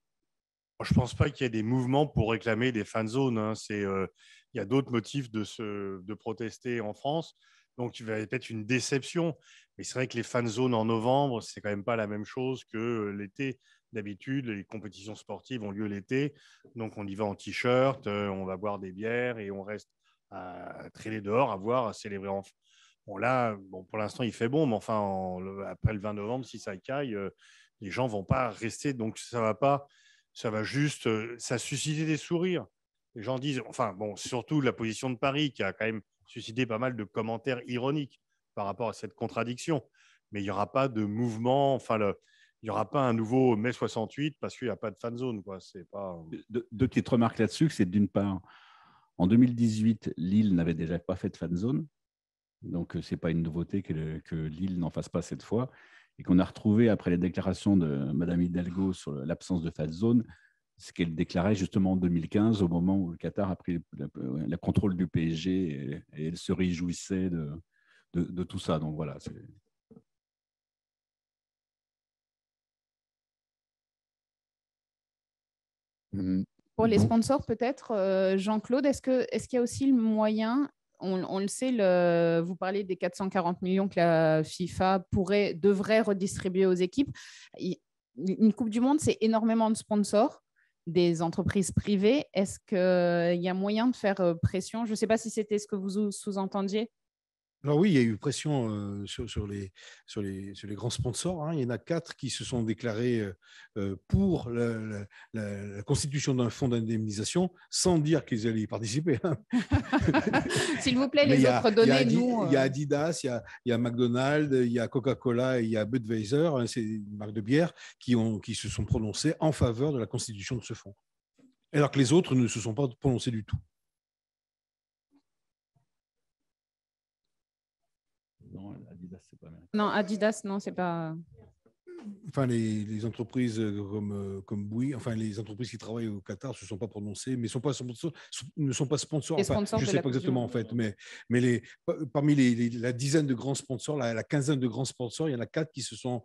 Je ne pense pas qu'il y ait des mouvements pour réclamer des fan zones. Hein. Il y a d'autres motifs de protester en France. Donc, il va y peut-être une déception. Mais c'est vrai que les fan zones en novembre, ce n'est quand même pas la même chose que l'été. D'habitude, les compétitions sportives ont lieu l'été. Donc, on y va en t-shirt, on va boire des bières et on reste à traîner dehors, à voir, à célébrer. Bon, là, pour l'instant, il fait bon. Mais enfin, après le 20 novembre, si ça caille, les gens ne vont pas rester. Donc, ça ne va pas. Ça va juste, ça susciter des sourires. Les gens disent, enfin bon, surtout la position de Paris qui a quand même suscité pas mal de commentaires ironiques par rapport à cette contradiction. Mais il n'y aura pas de mouvement, il n'y aura pas un nouveau mai 68 parce qu'il n'y a pas de fan zone, quoi. C'est pas... Deux petites remarques là-dessus, c'est d'une part, en 2018, Lille n'avait déjà pas fait de fan zone. Donc, ce n'est pas une nouveauté que Lille n'en fasse pas cette fois. Et qu'on a retrouvé après les déclarations de Mme Hidalgo sur l'absence de fan zone, ce qu'elle déclarait justement en 2015, au moment où le Qatar a pris le contrôle du PSG et elle se réjouissait de tout ça. Donc voilà. Pour les sponsors, peut-être, Jean-Claude, est-ce qu'il y a aussi le moyen, on le sait, vous parlez des 440 millions que la FIFA devrait redistribuer aux équipes. Une Coupe du Monde, c'est énormément de sponsors, des entreprises privées. Est-ce qu'il y a moyen de faire pression? Je ne sais pas si c'était ce que vous sous-entendiez. Alors oui, il y a eu pression sur les grands sponsors. Hein. Il y en a 4 qui se sont déclarés pour la constitution d'un fonds d'indemnisation sans dire qu'ils allaient y participer. Hein. S'il vous plaît, les autres donnez-nous. Il y a Adidas, il y a McDonald's, il y a Coca-Cola et il y a Budweiser, hein, c'est une marque de bière, qui se sont prononcés en faveur de la constitution de ce fonds. Alors que les autres ne se sont pas prononcés du tout. Non, Adidas, c'est pas mal. Non, Adidas, non, c'est pas. enfin, les entreprises comme Bouygues, enfin, les entreprises qui travaillent au Qatar ne se sont pas prononcées, mais ne sont pas sponsors. Les Enfin, sponsors je de ne sais la pas Coupe du exactement, en Monde. fait, mais parmi la dizaine de grands sponsors, la quinzaine de grands sponsors, il y en a 4 qui se sont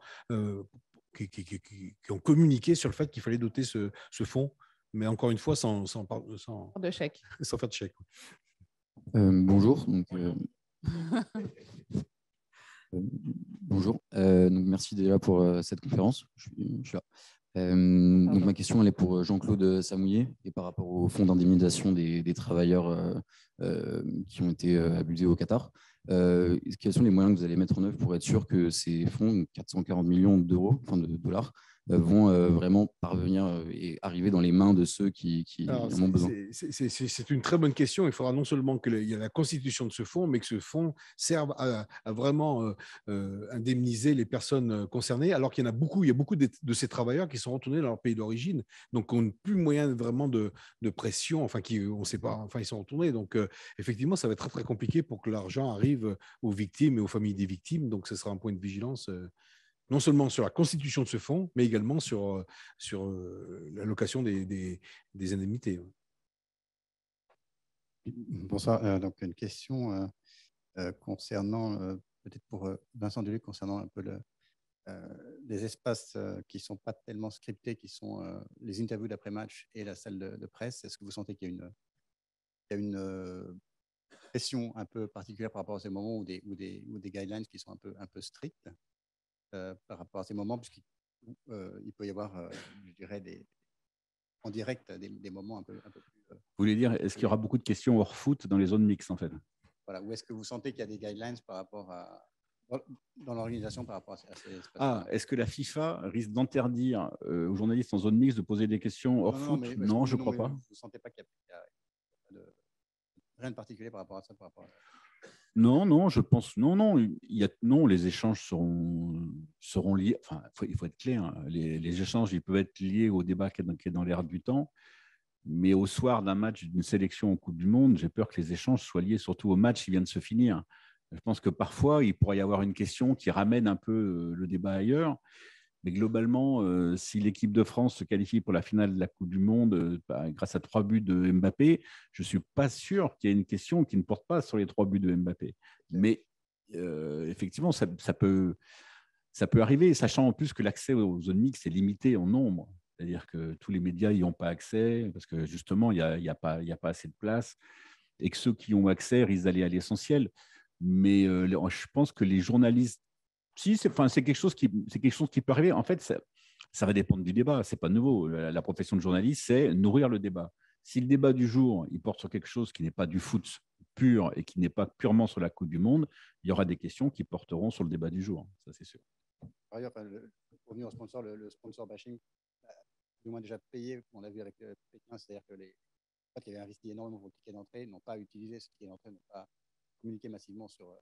qui ont communiqué sur le fait qu'il fallait doter ce fonds, mais encore une fois, sans de chèque. Sans faire de chèque. Bonjour. Donc, bonjour. Donc, merci déjà pour cette conférence. Je suis là. Donc, ma question elle est pour Jean-Claude Samouillet et par rapport au fonds d'indemnisation des travailleurs qui ont été abusés au Qatar. Quels sont les moyens que vous allez mettre en œuvre pour être sûr que ces fonds, 440 millions d'euros, enfin de dollars, vont vraiment parvenir et arriver dans les mains de ceux qui en ont besoin? C'est une très bonne question. Il faudra non seulement qu'il y ait la constitution de ce fonds, mais que ce fonds serve à vraiment indemniser les personnes concernées, alors qu'il y en a beaucoup, il y a beaucoup de ces travailleurs qui sont retournés dans leur pays d'origine, donc on n'a plus moyen vraiment de pression, enfin, on ne sait pas, enfin, ils sont retournés. Donc, effectivement, ça va être très, très compliqué pour que l'argent arrive aux victimes et aux familles des victimes. Donc, ce sera un point de vigilance non seulement sur la constitution de ce fonds, mais également sur l'allocation des indemnités. Bonsoir. Donc, une question concernant, peut-être pour Vincent Duluc, concernant un peu les espaces qui ne sont pas tellement scriptés, qui sont les interviews d'après-match et la salle de presse. Est-ce que vous sentez qu'il y a une pression un peu particulière par rapport à ces moments ou des guidelines qui sont un peu strictes par rapport à ces moments, puisqu'il peut y avoir, je dirais, en direct des moments un peu plus… Vous voulez dire, est-ce qu'il y aura beaucoup de questions hors foot dans les zones mixtes, en fait? Voilà. Ou est-ce que vous sentez qu'il y a des guidelines par rapport dans l'organisation par rapport à ces espaces? Ah, est-ce que la FIFA risque d'interdire aux journalistes en zone mixte de poser des questions hors foot? Non, je ne crois pas. Vous ne sentez pas qu'il y a rien de particulier par rapport à ça, Non, je pense non, les échanges seront liés. Enfin, il faut être clair. Hein, les échanges, ils peuvent être liés au débat qui est dans l'air du temps, mais au soir d'un match d'une sélection en Coupe du Monde, j'ai peur que les échanges soient liés surtout au match qui vient de se finir. Je pense que parfois, il pourrait y avoir une question qui ramène un peu le débat ailleurs. Mais globalement, si l'équipe de France se qualifie pour la finale de la Coupe du Monde grâce à 3 buts de Mbappé, je ne suis pas sûr qu'il y ait une question qui ne porte pas sur les 3 buts de Mbappé. Mais effectivement, ça peut arriver, sachant en plus que l'accès aux zones mixtes est limité en nombre. C'est-à-dire que tous les médias n'y ont pas accès parce que justement, il n'y a pas assez de place et que ceux qui ont accès risquent d'aller à l'essentiel. Mais je pense que les journalistes, c'est quelque chose qui peut arriver. En fait, ça va dépendre du débat. Ce n'est pas nouveau. La profession de journaliste, c'est nourrir le débat. Si le débat du jour, il porte sur quelque chose qui n'est pas du foot pur et qui n'est pas purement sur la Coupe du Monde, il y aura des questions qui porteront sur le débat du jour. Ça, c'est sûr. Par ailleurs, pour revenir au sponsor, le sponsor bashing, du moins déjà payé, on l'a vu avec Pékin, c'est-à-dire que les boîtes qui avaient investi énormément pour le ticket d'entrée n'ont pas utilisé ce ticket d'entrée, n'ont pas communiqué massivement sur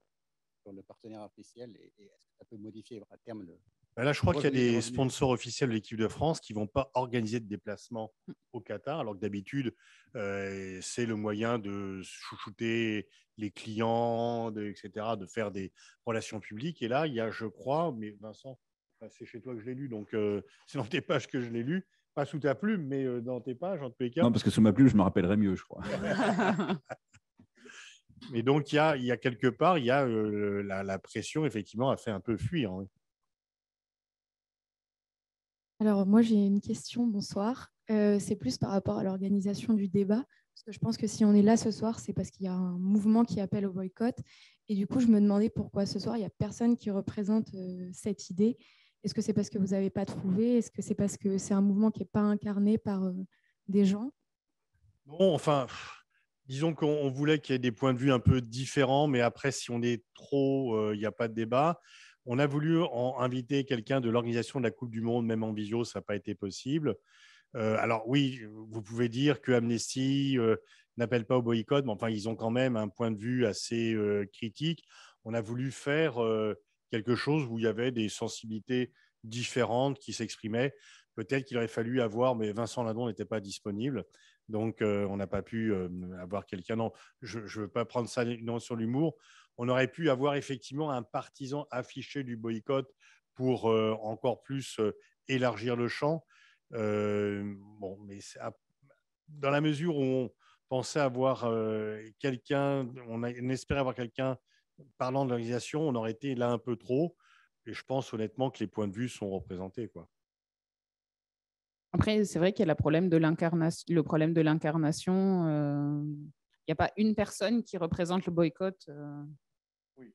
le partenaire officiel. Et est-ce que ça peut modifier à terme Là, je crois qu'il y a des sponsors officiels de l'équipe de France qui ne vont pas organiser de déplacement au Qatar, alors que d'habitude, c'est le moyen de chouchouter les clients, etc., de faire des relations publiques. Et là, il y a, je crois, mais Vincent, c'est chez toi que je l'ai lu, donc c'est dans tes pages que je l'ai lu, pas sous ta plume, mais dans tes pages, en tous les cas. Non, parce que sous ma plume, je me rappellerai mieux, je crois. Mais donc, il y a quelque part, il y a la pression, effectivement, a fait un peu fuir. Oui. Alors, moi, j'ai une question. Bonsoir. C'est plus par rapport à l'organisation du débat. Parce que je pense que si on est là ce soir, c'est parce qu'il y a un mouvement qui appelle au boycott. Et du coup, je me demandais pourquoi ce soir, il n'y a personne qui représente cette idée. Est-ce que c'est parce que vous n'avez pas trouvé? Est-ce que c'est parce que c'est un mouvement qui n'est pas incarné par des gens? Non, enfin, disons qu'on voulait qu'il y ait des points de vue un peu différents, mais après, si on est trop, il n'y a pas de débat. On a voulu inviter quelqu'un de l'organisation de la Coupe du Monde, même en visio, ça n'a pas été possible. Alors oui, vous pouvez dire que Amnesty n'appelle pas au boycott, mais enfin, ils ont quand même un point de vue assez critique. On a voulu faire quelque chose où il y avait des sensibilités différentes qui s'exprimaient. Peut-être qu'il aurait fallu avoir, mais Vincent Lindon n'était pas disponible, donc on n'a pas pu avoir quelqu'un. Non, je ne veux pas prendre ça sur l'humour. on aurait pu avoir effectivement un partisan affiché du boycott pour encore plus élargir le champ. Bon, mais dans la mesure où on pensait avoir quelqu'un, on espérait avoir quelqu'un parlant de l'organisation, on aurait été là un peu trop. Et je pense honnêtement que les points de vue sont représentés, quoi. Après, c'est vrai qu'il y a le problème de l'incarnation. Il n'y a pas une personne qui représente le boycott. Oui,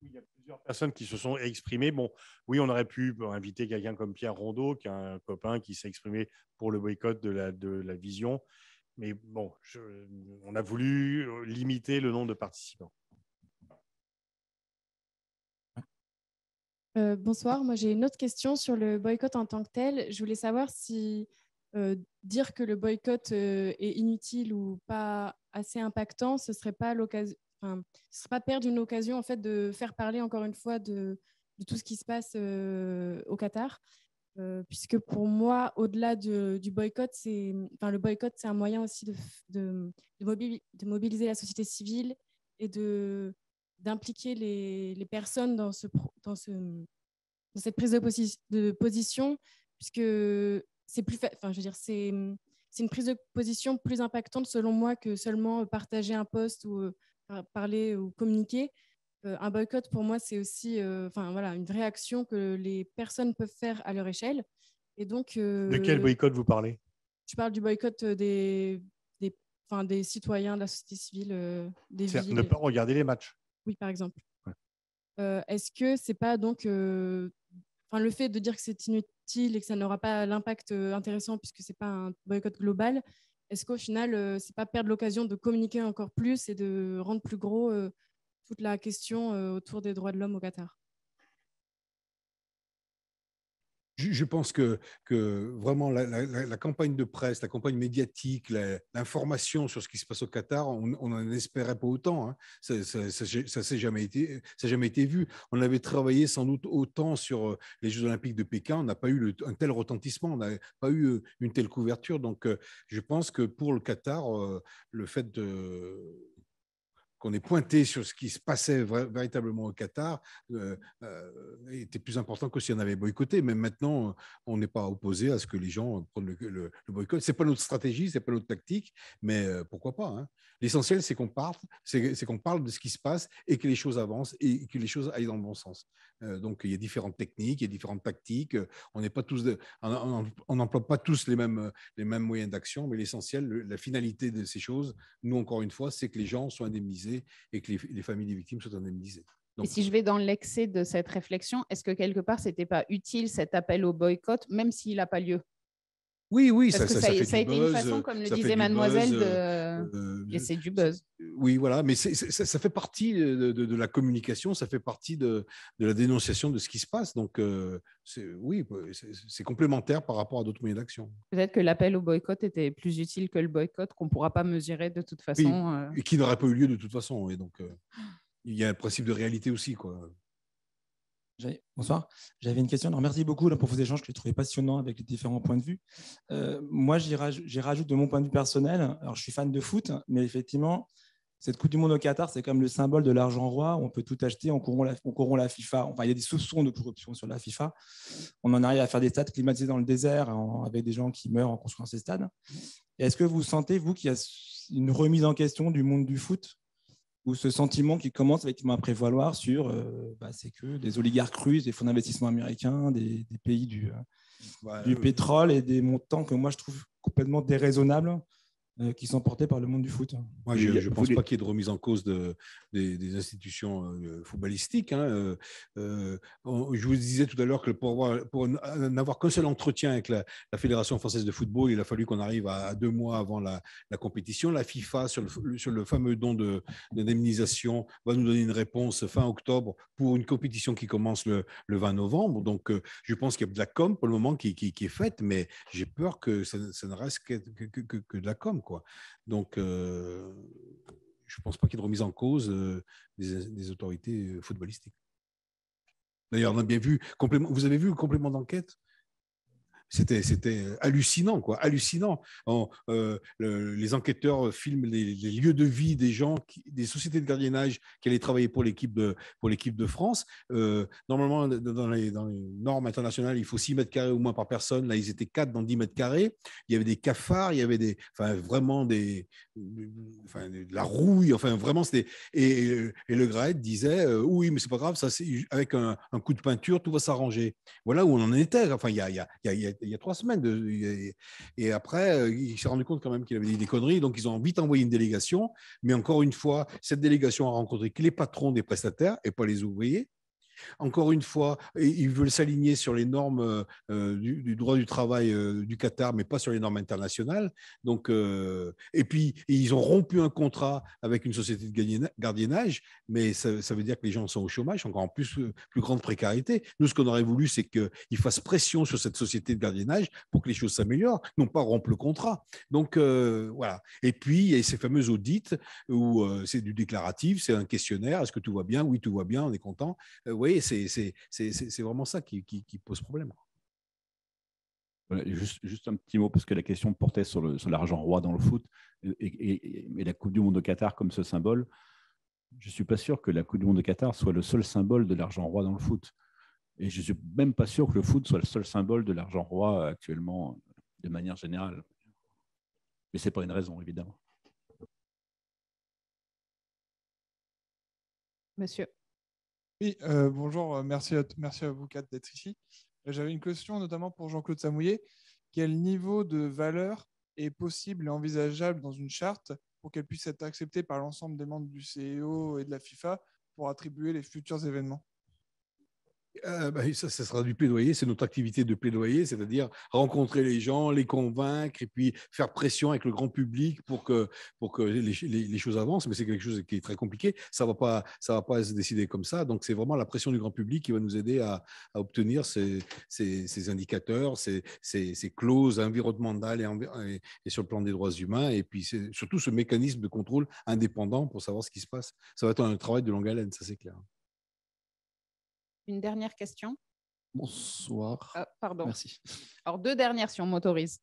il y a plusieurs personnes qui se sont exprimées. Bon, oui, on aurait pu inviter quelqu'un comme Pierre Rondeau, qui est un copain qui s'est exprimé pour le boycott de la vision. Mais bon, on a voulu limiter le nombre de participants. Bonsoir, moi j'ai une autre question sur le boycott en tant que tel. Je voulais savoir si dire que le boycott est inutile ou pas assez impactant, ce serait pas l'occasion, enfin, ce serait pas perdre une occasion en fait de faire parler encore une fois de tout ce qui se passe au Qatar, puisque pour moi, au-delà du boycott, le boycott c'est un moyen aussi de mobiliser la société civile et d'impliquer les personnes dans cette prise de position, puisque c'est plus, je veux dire, c'est une prise de position plus impactante selon moi que seulement partager un post ou parler ou communiquer. Un boycott, pour moi, c'est aussi voilà, une vraie action que les personnes peuvent faire à leur échelle. Et donc, de quel boycott vous parlez? Je parle du boycott des citoyens de la société civile, des villes. Ne pas regarder les matchs. Oui, par exemple. Ouais. Est-ce que c'est pas donc le fait de dire que c'est inutile et que ça n'aura pas l'impact intéressant puisque c'est pas un boycott global, est-ce qu'au final c'est pas perdre l'occasion de communiquer encore plus et de rendre plus gros toute la question autour des droits de l'homme au Qatar? Je pense que vraiment la campagne de presse, la campagne médiatique, l'information sur ce qui se passe au Qatar, on n'en espérait pas autant. Hein. Ça s'est jamais été vu. On avait travaillé sans doute autant sur les Jeux Olympiques de Pékin. On n'a pas eu un tel retentissement, on n'a pas eu une telle couverture. Donc, je pense que pour le Qatar, le fait qu'on ait pointé sur ce qui se passait véritablement au Qatar était plus important que si on avait boycotté. Mais maintenant, on n'est pas opposé à ce que les gens prennent le boycott. Ce n'est pas notre stratégie, ce n'est pas notre tactique, mais pourquoi pas, hein. L'essentiel, c'est qu'on parle de ce qui se passe et que les choses avancent et que les choses aillent dans le bon sens. Donc, il y a différentes techniques, il y a différentes tactiques. On n'emploie pas tous les mêmes moyens d'action, mais l'essentiel, la finalité de ces choses, nous, encore une fois, c'est que les gens soient indemnisés et que les familles des victimes soient indemnisées. Donc, et si je vais dans l'excès de cette réflexion, est-ce que quelque part, ce n'était pas utile cet appel au boycott, même s'il n'a pas lieu? Oui, parce que ça a été une façon, comme le disait Mademoiselle, et c'est du buzz. Oui, voilà, mais ça fait partie de la communication, ça fait partie de la dénonciation de ce qui se passe. Donc, oui, c'est complémentaire par rapport à d'autres moyens d'action. Peut-être que l'appel au boycott était plus utile que le boycott, qu'on ne pourra pas mesurer de toute façon. Oui, et qui n'aurait pas eu lieu de toute façon. Et donc, il y a un principe de réalité aussi, quoi. Bonsoir, j'avais une question. Alors, merci beaucoup pour vos échanges que j'ai trouvé passionnants avec les différents points de vue. Moi, j'y rajoute de mon point de vue personnel. Alors, je suis fan de foot, mais effectivement, cette Coupe du Monde au Qatar, c'est comme le symbole de l'argent roi. On peut tout acheter, on corrompt la FIFA. Enfin, il y a des soupçons de corruption sur la FIFA. On en arrive à faire des stades climatisés dans le désert avec des gens qui meurent en construisant ces stades. Et est-ce que vous sentez, vous, qu'il y a une remise en question du monde du foot, ou ce sentiment qui commence effectivement à prévaloir sur c'est que des oligarques russes, des fonds d'investissement américains, des pays du pétrole et des montants que moi je trouve complètement déraisonnables qui sont portés par le monde du foot. Moi, je ne pense pas qu'il y ait de remise en cause des institutions footballistiques. Hein. Je vous disais tout à l'heure que pour n'avoir qu'un seul entretien avec la Fédération française de football, il a fallu qu'on arrive à 2 mois avant la compétition. La FIFA, sur le fameux don d'indemnisation, va nous donner une réponse fin octobre pour une compétition qui commence le 20 novembre. Donc, je pense qu'il y a de la com pour le moment qui est faite, mais j'ai peur que ça ne reste que de la com, quoi. Donc, je ne pense pas qu'il y ait de remise en cause des autorités footballistiques. D'ailleurs, on a bien vu, vous avez vu le complément d'enquête? C'était hallucinant, quoi, hallucinant. Les enquêteurs filment les lieux de vie des gens, des sociétés de gardiennage qui allaient travailler pour l'équipe de France. Normalement, dans les normes internationales, il faut 6 mètres carrés au moins par personne. Là, ils étaient 4 dans 10 mètres carrés. Il y avait des cafards, il y avait vraiment de la rouille. Enfin, vraiment, c'était. Et Le Graët disait oui, mais c'est pas grave, ça, avec un coup de peinture, tout va s'arranger. Voilà où on en était. Enfin, il y a 3 semaines. Et après, il s'est rendu compte quand même qu'il avait dit des conneries. Donc, ils ont vite envoyé une délégation. Mais encore une fois, cette délégation a rencontré que les patrons des prestataires et pas les ouvriers. Encore une fois, ils veulent s'aligner sur les normes du droit du travail du Qatar, mais pas sur les normes internationales. Donc, et puis, ils ont rompu un contrat avec une société de gardiennage, mais ça veut dire que les gens sont au chômage, encore en plus grande précarité. Nous, ce qu'on aurait voulu, c'est qu'ils fassent pression sur cette société de gardiennage pour que les choses s'améliorent, non pas rompre le contrat. Donc, voilà. Et puis, il y a ces fameux audits où c'est du déclaratif, c'est un questionnaire. Est-ce que tout va bien? Oui, tout va bien, on est content. Oui, c'est vraiment ça qui pose problème. Voilà, juste un petit mot, parce que la question portait sur l'argent roi dans le foot et la Coupe du Monde au Qatar comme ce symbole. Je ne suis pas sûr que la Coupe du Monde au Qatar soit le seul symbole de l'argent roi dans le foot. Et je ne suis même pas sûr que le foot soit le seul symbole de l'argent roi actuellement, de manière générale. Mais ce n'est pas une raison, évidemment. Monsieur. Oui, bonjour, merci à vous quatre d'être ici. J'avais une question notamment pour Jean-Claude Samouillet. Quel niveau de valeur est possible et envisageable dans une charte pour qu'elle puisse être acceptée par l'ensemble des membres du CEO et de la FIFA pour attribuer les futurs événements? Ça sera du plaidoyer, c'est notre activité de plaidoyer, c'est-à-dire rencontrer les gens, les convaincre et puis faire pression avec le grand public pour que les choses avancent. Mais c'est quelque chose qui est très compliqué. Ça va pas se décider comme ça. Donc, c'est vraiment la pression du grand public qui va nous aider à obtenir ces indicateurs, ces clauses environnementales et sur le plan des droits humains. Et puis, c'est surtout ce mécanisme de contrôle indépendant pour savoir ce qui se passe. Ça va être un travail de longue haleine, ça c'est clair. Une dernière question. Bonsoir. Pardon. Merci. Alors, 2 dernières, si on m'autorise.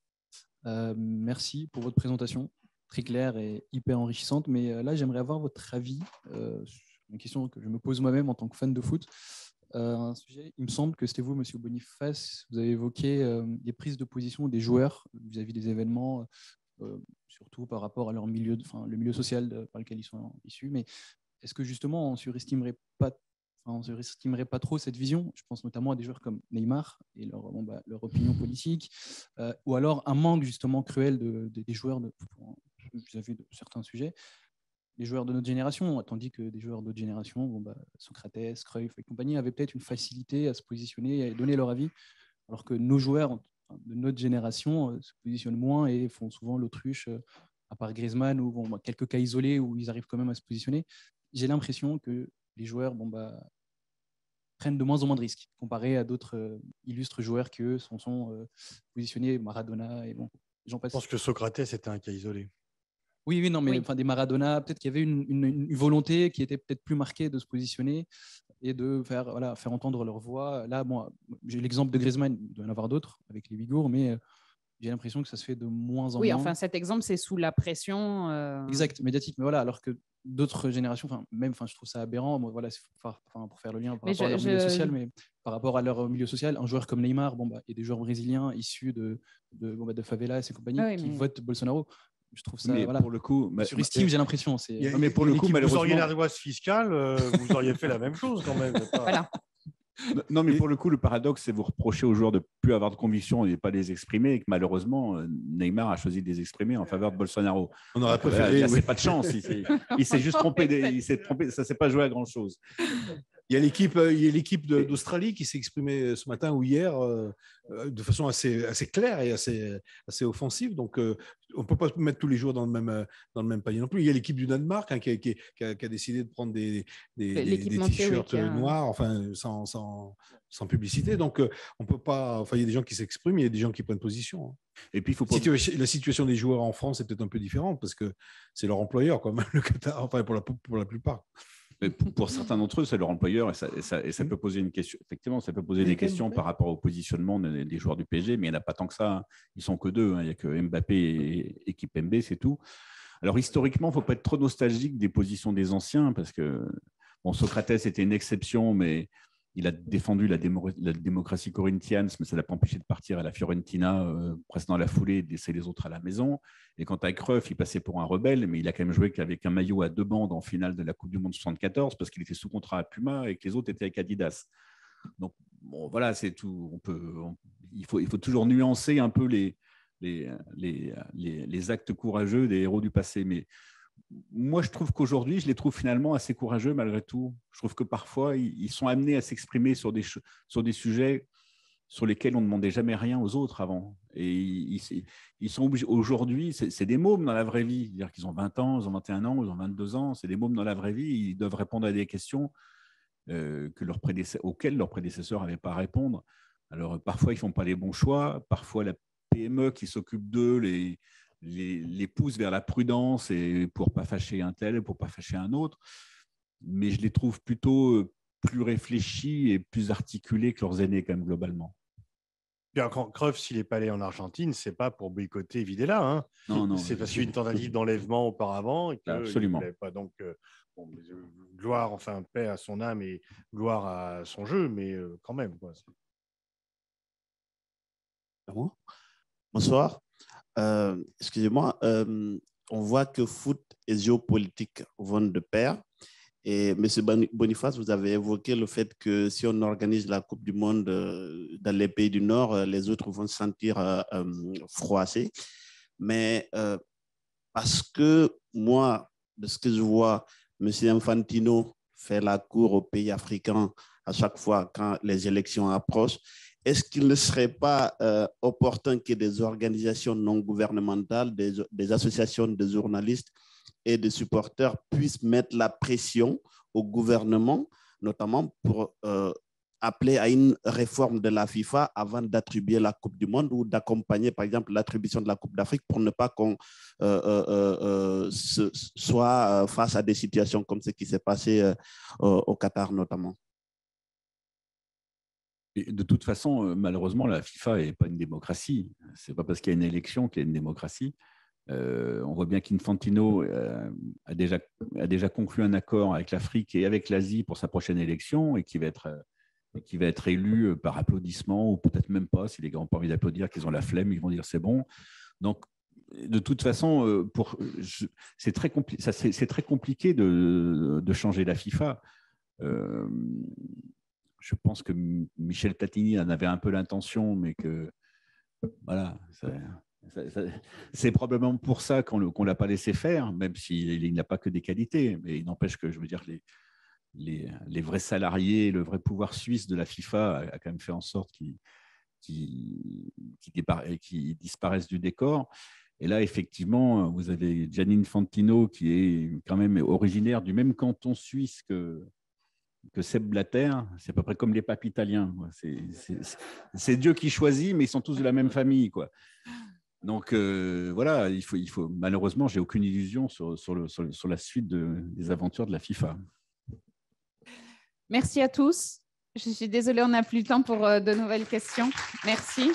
Merci pour votre présentation, très claire et hyper enrichissante. Mais là, j'aimerais avoir votre avis sur une question que je me pose moi-même en tant que fan de foot. Un sujet, il me semble que c'était vous, Monsieur Boniface, vous avez évoqué des prises de position des joueurs vis-à-vis des événements, surtout par rapport à leur milieu, le milieu social par lequel ils sont issus. Mais est-ce que justement, on ne surestimerait pas trop cette vision? Je pense notamment à des joueurs comme Neymar et leur opinion politique, ou alors un manque justement cruel des joueurs vis-à-vis de certains sujets, les joueurs de notre génération, tandis que des joueurs d'autres générations, Socrates, Cruyff et compagnie, avaient peut-être une facilité à se positionner et à donner leur avis, alors que nos joueurs de notre génération se positionnent moins et font souvent l'autruche, à part Griezmann ou quelques cas isolés où ils arrivent quand même à se positionner. J'ai l'impression que les joueurs prennent de moins en moins de risques comparé à d'autres illustres joueurs qui, eux, sont positionnés, Maradona et j'en passe. Je pense que Socrates était un cas isolé. Oui, non, mais des Maradona, peut-être qu'il y avait une volonté qui était peut-être plus marquée de se positionner et de faire entendre leur voix. Là, j'ai l'exemple de Griezmann, il doit y en avoir d'autres avec les Ouïghours, mais j'ai l'impression que ça se fait de moins en moins. Oui, enfin, cet exemple, c'est sous la pression. Exact, médiatique. Mais voilà, alors que d'autres générations, je trouve ça aberrant. Pour faire le lien par rapport à leur milieu social, mais par rapport à leur milieu social, un joueur comme Neymar, il y a des joueurs brésiliens issus de favelas et compagnie qui votent Bolsonaro. Je trouve ça, pour le coup, surestime, j'ai l'impression. Mais pour le coup, malheureusement, vous auriez l'ardoise fiscale, vous auriez fait la même chose quand même. Voilà. Non, mais pour le coup, le paradoxe, c'est vous reprocher aux joueurs de ne plus avoir de convictions et de ne pas les exprimer, et que malheureusement, Neymar a choisi de les exprimer en faveur de Bolsonaro. On aurait préféré. C'est pas de chance. Il s'est juste trompé. Il s'est trompé. Ça ne s'est pas joué à grand-chose. Il y a l'équipe d'Australie qui s'est exprimée ce matin ou hier de façon assez claire et assez offensive. Donc, on ne peut pas mettre tous les joueurs dans le même panier non plus. Il y a l'équipe du Danemark qui a décidé de prendre des t-shirts noirs, enfin, sans publicité. Donc, on peut pas. Enfin, il y a des gens qui s'expriment, il y a des gens qui prennent position. Et puis, la situation des joueurs en France est peut-être un peu différente parce que c'est leur employeur, quand même, le Qatar, enfin, pour la plupart. Mais pour certains d'entre eux, c'est leur employeur et ça peut poser une question. Effectivement, ça peut poser des questions par rapport au positionnement des joueurs du PSG, mais il n'y en a pas tant que ça. Ils ne sont que deux. Il n'y a que Mbappé et Kimpembe, c'est tout. Alors, historiquement, il ne faut pas être trop nostalgique des positions des anciens parce que bon, Socrates était une exception, mais il a défendu la démocratie corinthienne, mais ça ne l'a pas empêché de partir à la Fiorentina presque dans la foulée et de laisser les autres à la maison. Et quant à Cruyff, il passait pour un rebelle, mais il a quand même joué qu'avec un maillot à 2 bandes en finale de la Coupe du Monde 74 parce qu'il était sous contrat à Puma et que les autres étaient avec Adidas. Donc, bon, voilà, c'est tout. Il faut toujours nuancer un peu les actes courageux des héros du passé. Mais moi, je trouve qu'aujourd'hui, je les trouve finalement assez courageux malgré tout. Je trouve que parfois, ils sont amenés à s'exprimer sur des sujets sur lesquels on ne demandait jamais rien aux autres avant. Et ils sont obligés. Aujourd'hui, c'est des mômes dans la vraie vie. C'est-à-dire qu'ils ont 20 ans, ils ont 21 ans, ils ont 22 ans. C'est des mômes dans la vraie vie. Ils doivent répondre à des questions auxquelles leurs prédécesseurs n'avaient pas à répondre. Alors, parfois, ils ne font pas les bons choix. Parfois, la PME qui s'occupe d'eux les pousse vers la prudence et pour ne pas fâcher un tel, pour ne pas fâcher un autre. Mais je les trouve plutôt plus réfléchis et plus articulés que leurs aînés, quand même, globalement. Puis quand Cruyff, s'il n'est pas allé en Argentine, ce n'est pas pour boycotter Videla. Hein. Non, c'est parce qu'il y a eu une tentative d'enlèvement auparavant. Et absolument. Pas. Donc, gloire, enfin, paix à son âme et gloire à son jeu, mais quand même. Quoi. Bonsoir. Excusez-moi, on voit que foot et géopolitique vont de pair. Et M. Boniface, vous avez évoqué le fait que si on organise la Coupe du Monde dans les pays du Nord, les autres vont se sentir froissés. Mais parce que moi, de ce que je vois, M. Infantino fait la cour aux pays africains à chaque fois quand les élections approchent, est-ce qu'il ne serait pas opportun que des organisations non gouvernementales, des associations de journalistes et de supporters puissent mettre la pression au gouvernement, notamment pour appeler à une réforme de la FIFA avant d'attribuer la Coupe du Monde ou d'accompagner, par exemple, l'attribution de la Coupe d'Afrique pour ne pas qu'on soit face à des situations comme ce qui s'est passé au Qatar notamment? Et de toute façon, malheureusement, la FIFA n'est pas une démocratie. Ce n'est pas parce qu'il y a une élection qu'il y a une démocratie. On voit bien qu'Infantino a déjà conclu un accord avec l'Afrique et avec l'Asie pour sa prochaine élection et qui va être élu par applaudissement ou peut-être même pas. Si les gars n'ont pas envie d'applaudir, qu'ils ont la flemme, ils vont dire c'est bon. Donc, de toute façon, c'est très compliqué de changer la FIFA. Je pense que Michel Platini en avait un peu l'intention, mais que voilà, c'est probablement pour ça qu'on ne l'a pas laissé faire, même s'il n'a pas que des qualités. Mais il n'empêche que, je veux dire, les vrais salariés, le vrai pouvoir suisse de la FIFA a quand même fait en sorte qu'ils disparaissent du décor. Et là, effectivement, vous avez Gianni Infantino qui est quand même originaire du même canton suisse que Sepp Blatter. C'est à peu près comme les papes italiens. C'est Dieu qui choisit, mais ils sont tous de la même famille, quoi. Donc voilà, il faut malheureusement, j'ai aucune illusion sur la suite des aventures de la FIFA. Merci à tous. Je suis désolée, on n'a plus le temps pour de nouvelles questions. Merci.